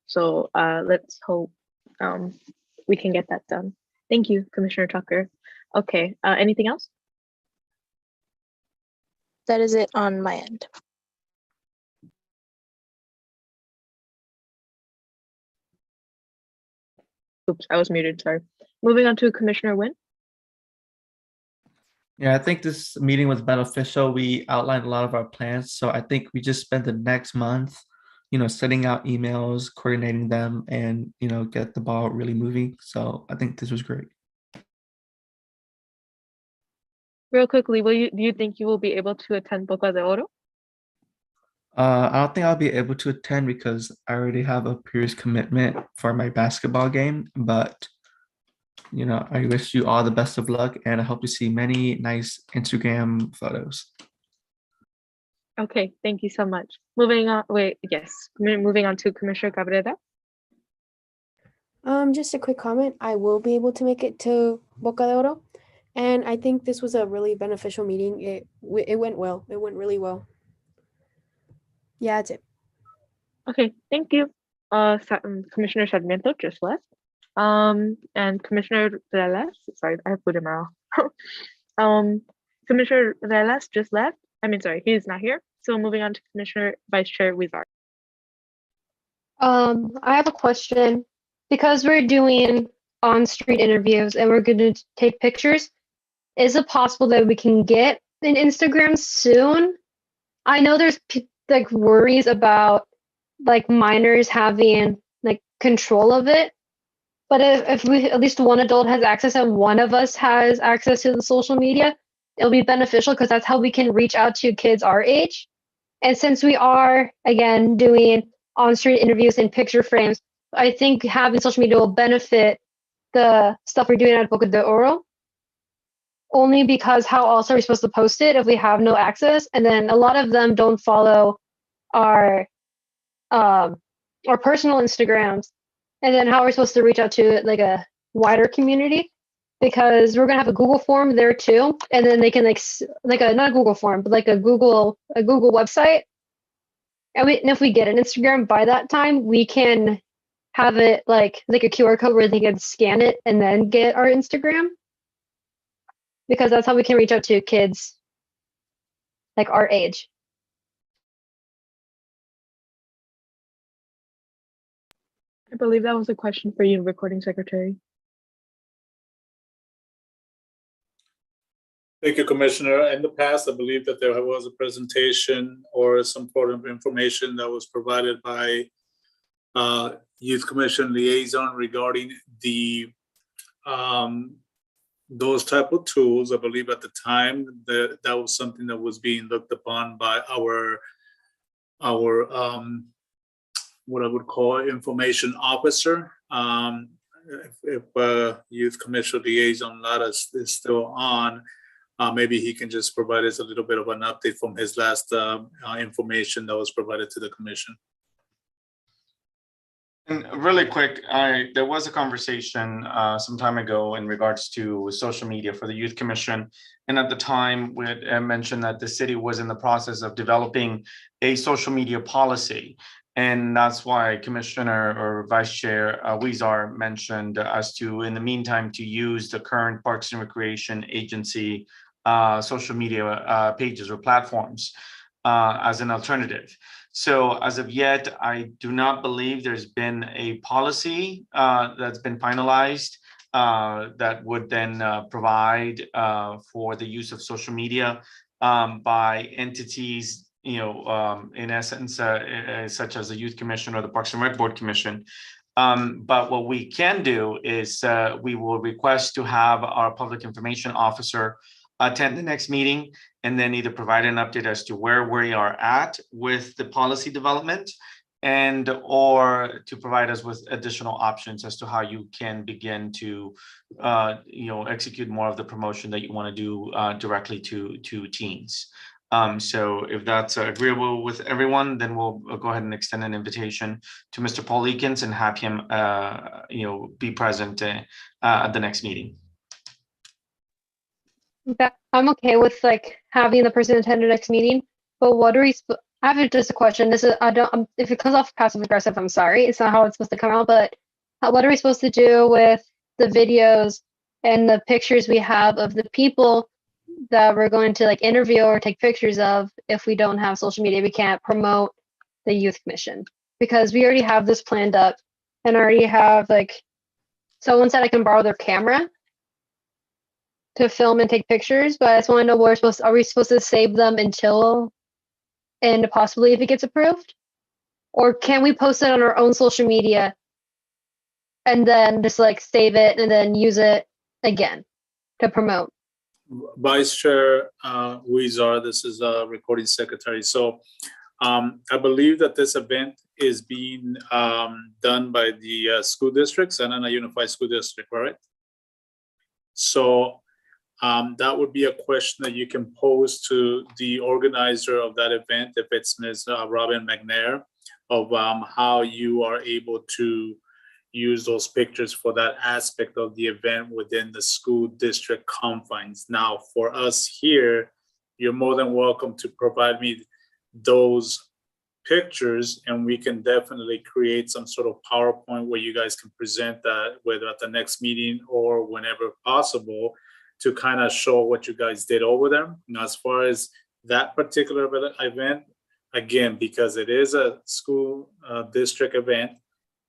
So let's hope we can get that done. Thank you, Commissioner Tucker. Okay, anything else? That is it on my end. Oops, I was muted, sorry. Moving on to Commissioner Wynn. Yeah, I think this meeting was beneficial. We outlined a lot of our plans. So I think we just spent the next month, sending out emails, coordinating them, and, get the ball really moving. So I think this was great. Real quickly, do you think you will be able to attend Boca de Oro? I don't think I'll be able to attend because I already have a previous commitment for my basketball game, but I wish you all the best of luck and I hope to see many nice Instagram photos. Okay, thank you so much. Moving on, moving on to Commissioner Cabrera. Just a quick comment. I will be able to make it to Boca de Oro, and I think this was a really beneficial meeting. It went well. It went really well. Yeah, that's it. Okay, thank you. Commissioner Sarmiento just left. And Commissioner Relas, sorry, I have put him out. Commissioner Relas just left. He's not here. So moving on to Commissioner Vice Chair Wizard. I have a question. Because we're doing on-street interviews and we're going to take pictures, is it possible that we can get an Instagram soon? I know there's like worries about like minors having like control of it, but if we at least one adult has access and one of us has access to the social media, it'll be beneficial because that's how we can reach out to kids our age. And since we are again doing on-street interviews in picture frames, I think having social media will benefit the stuff we're doing at Boca de Oro. Only because how else are we supposed to post it if we have no access? And then a lot of them don't follow our personal Instagrams. And then how are we supposed to reach out to like a wider community? because we're gonna have a Google form there too, and then they can like a not a Google form, but like a Google website. And if we get an Instagram by that time, we can have it like a QR code where they can scan it and then get our Instagram, because that's how we can reach out to kids like our age. I believe that was a question for you, recording secretary. Thank you, Commissioner. In the past, I believe that there was a presentation or some sort of information that was provided by Youth Commission liaison regarding the those type of tools. I believe at the time that was something that was being looked upon by our what I would call information officer. If Youth Commission liaison Lattice is still on, maybe he can just provide us a little bit of an update from his last information that was provided to the commission. And really quick, there was a conversation some time ago in regards to social media for the Youth Commission. And at the time, we had mentioned that the city was in the process of developing a social media policy. And that's why Commissioner or Vice Chair Weezar mentioned as to, in the meantime, to use the current Parks and Recreation Agency social media pages or platforms as an alternative. So as of yet, I do not believe there's been a policy that's been finalized that would then provide for the use of social media by entities, in essence, such as the Youth Commission or the Parks and Rec Board Commission. But what we can do is we will request to have our public information officer attend the next meeting and then either provide an update as to where we are at with the policy development and or to provide us with additional options as to how you can begin to execute more of the promotion that you want to do directly to teens. So if that's agreeable with everyone, then we'll go ahead and extend an invitation to Mr. Paul Eakins and have him be present at the next meeting. I'm okay with like having the person attend the next meeting, but what are we? I have just a question. This is if it comes off passive aggressive, I'm sorry. It's not how it's supposed to come out. But what are we supposed to do with the videos and the pictures we have of the people that we're going to like interview or take pictures of if we don't have social media? We can't promote the Youth Commission because we already have this planned up and already have like someone said I can borrow their camera to film and take pictures, but I just want to know are we supposed to save them until and possibly if it gets approved? Or can we post it on our own social media and then just like save it and then use it again to promote? Vice Chair Weezar, this is recording secretary. So I believe that this event is being done by the school districts and then a unified school district, right? So that would be a question that you can pose to the organizer of that event, if it's Ms. Robin McNair, of how you are able to use those pictures for that aspect of the event within the school district confines. Now, for us here, you're more than welcome to provide me those pictures and we can definitely create some sort of PowerPoint where you guys can present that, whether at the next meeting or whenever possible, to kind of show what you guys did over there. Now, as far as that particular event, again, because it is a school district event,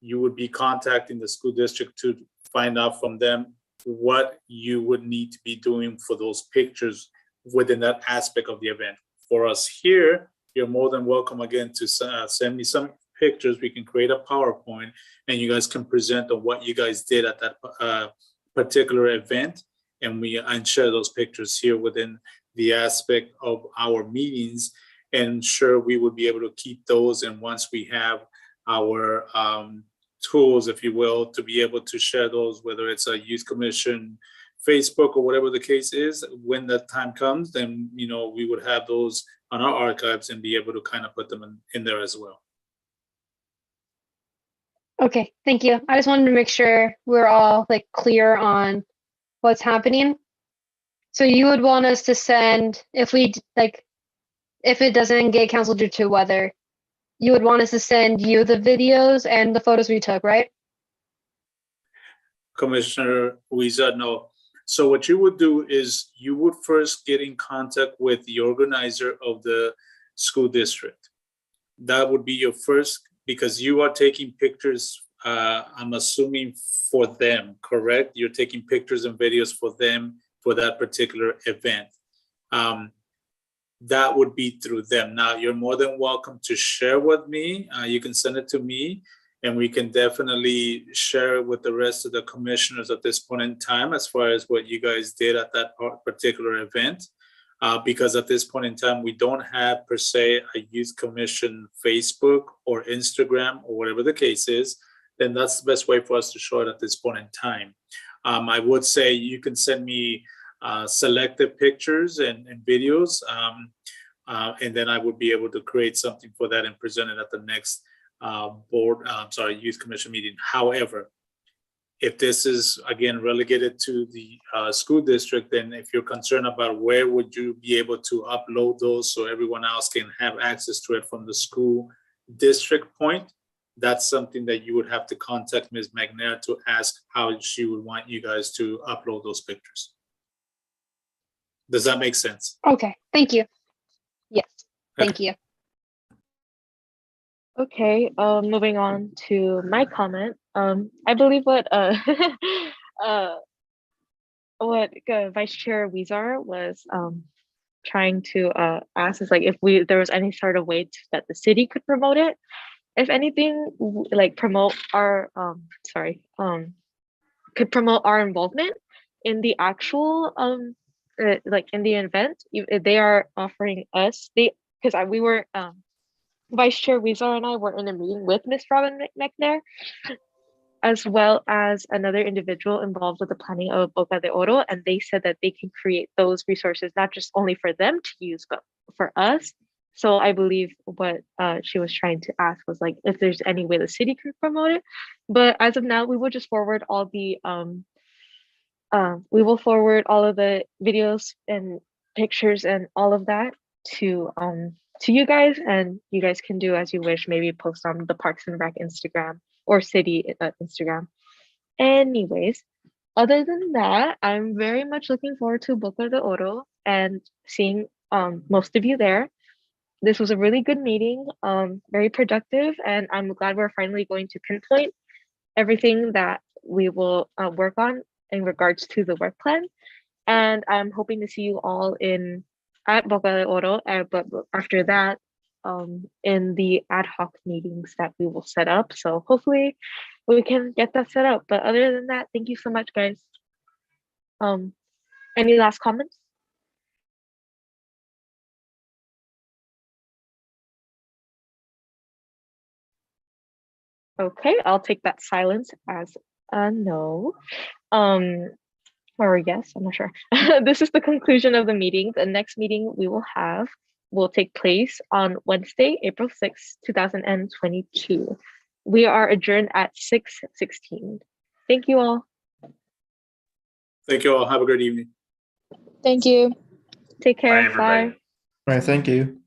you would be contacting the school district to find out from them what you would need to be doing for those pictures within that aspect of the event. For us here, you're more than welcome again to send me some pictures. We can create a PowerPoint and you guys can present on what you guys did at that particular event. And share those pictures here within the aspect of our meetings. And sure, we would be able to keep those. And once we have our tools, if you will, to be able to share those, whether it's a Youth Commission, Facebook, or whatever the case is, when that time comes, then, we would have those on our archives and be able to kind of put them in there as well. Okay, thank you. I just wanted to make sure we're all like clear on what's happening. So you would want us to send, if it doesn't get canceled due to weather, you would want us to send you the videos and the photos we took, right? Commissioner Huiza, no. So what you would do is you would first get in contact with the organizer of the school district. That would be your first, because you are taking pictures, I'm assuming for them, correct? You're taking pictures and videos for them for that particular event. That would be through them. Now, you're more than welcome to share with me. You can send it to me, and we can definitely share it with the rest of the commissioners at this point in time as far as what you guys did at that particular event. Because at this point in time, we don't have per se a youth commission Facebook or Instagram or whatever the case is, then that's the best way for us to show it at this point in time. I would say you can send me selected pictures and videos, and then I would be able to create something for that and present it at the next youth commission meeting. However, if this is again relegated to the school district, then if you're concerned about where would you be able to upload those so everyone else can have access to it from the school district point, that's something that you would have to contact Ms. McNair to ask how she would want you guys to upload those pictures. Does that make sense? Okay, thank you. Yes, thank you. Okay, moving on to my comment. I believe what Vice Chair Weezar was trying to ask is like if there was any sort of way that the city could promote it. If anything, like promote our could promote our involvement in the actual like in the event. If they are offering us because we were Vice Chair Weezar and I were in a meeting with Ms. Robin McNair, as well as another individual involved with the planning of Boca de Oro, and they said that they can create those resources not just only for them to use, but for us. So I believe what she was trying to ask was like if there's any way the city can promote it. But as of now, we will just forward all the we will forward all of the videos and pictures and all of that to you guys, and you guys can do as you wish, maybe post on the Parks and Rec Instagram or city Instagram. Anyways, other than that, I'm very much looking forward to Boca de Oro and seeing most of you there. This was a really good meeting, very productive, and I'm glad we're finally going to pinpoint everything that we will work on in regards to the work plan. And I'm hoping to see you all at Boca de Oro, but after that, in the ad hoc meetings that we will set up. So hopefully we can get that set up. But other than that, thank you so much, guys. Any last comments? Okay, I'll take that silence as a no. Or yes, I'm not sure. This is the conclusion of the meeting. The next meeting we will take place on Wednesday, April 6th, 2022. We are adjourned at 6:16. Thank you all. Thank you all. Have a great evening. Thank you. Take care. Bye, everybody. Bye. All right, thank you.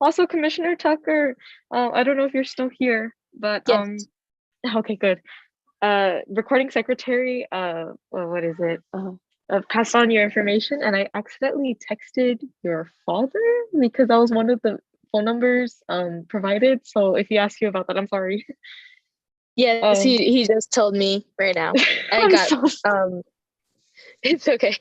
Also, Commissioner Tucker, I don't know if you're still here, but Yes. okay, good. Recording secretary, what is it? Passed on your information, and I accidentally texted your father because that was one of the phone numbers provided. So if he asked you about that, I'm sorry. Yes, he just told me right now. I I'm got so it's okay.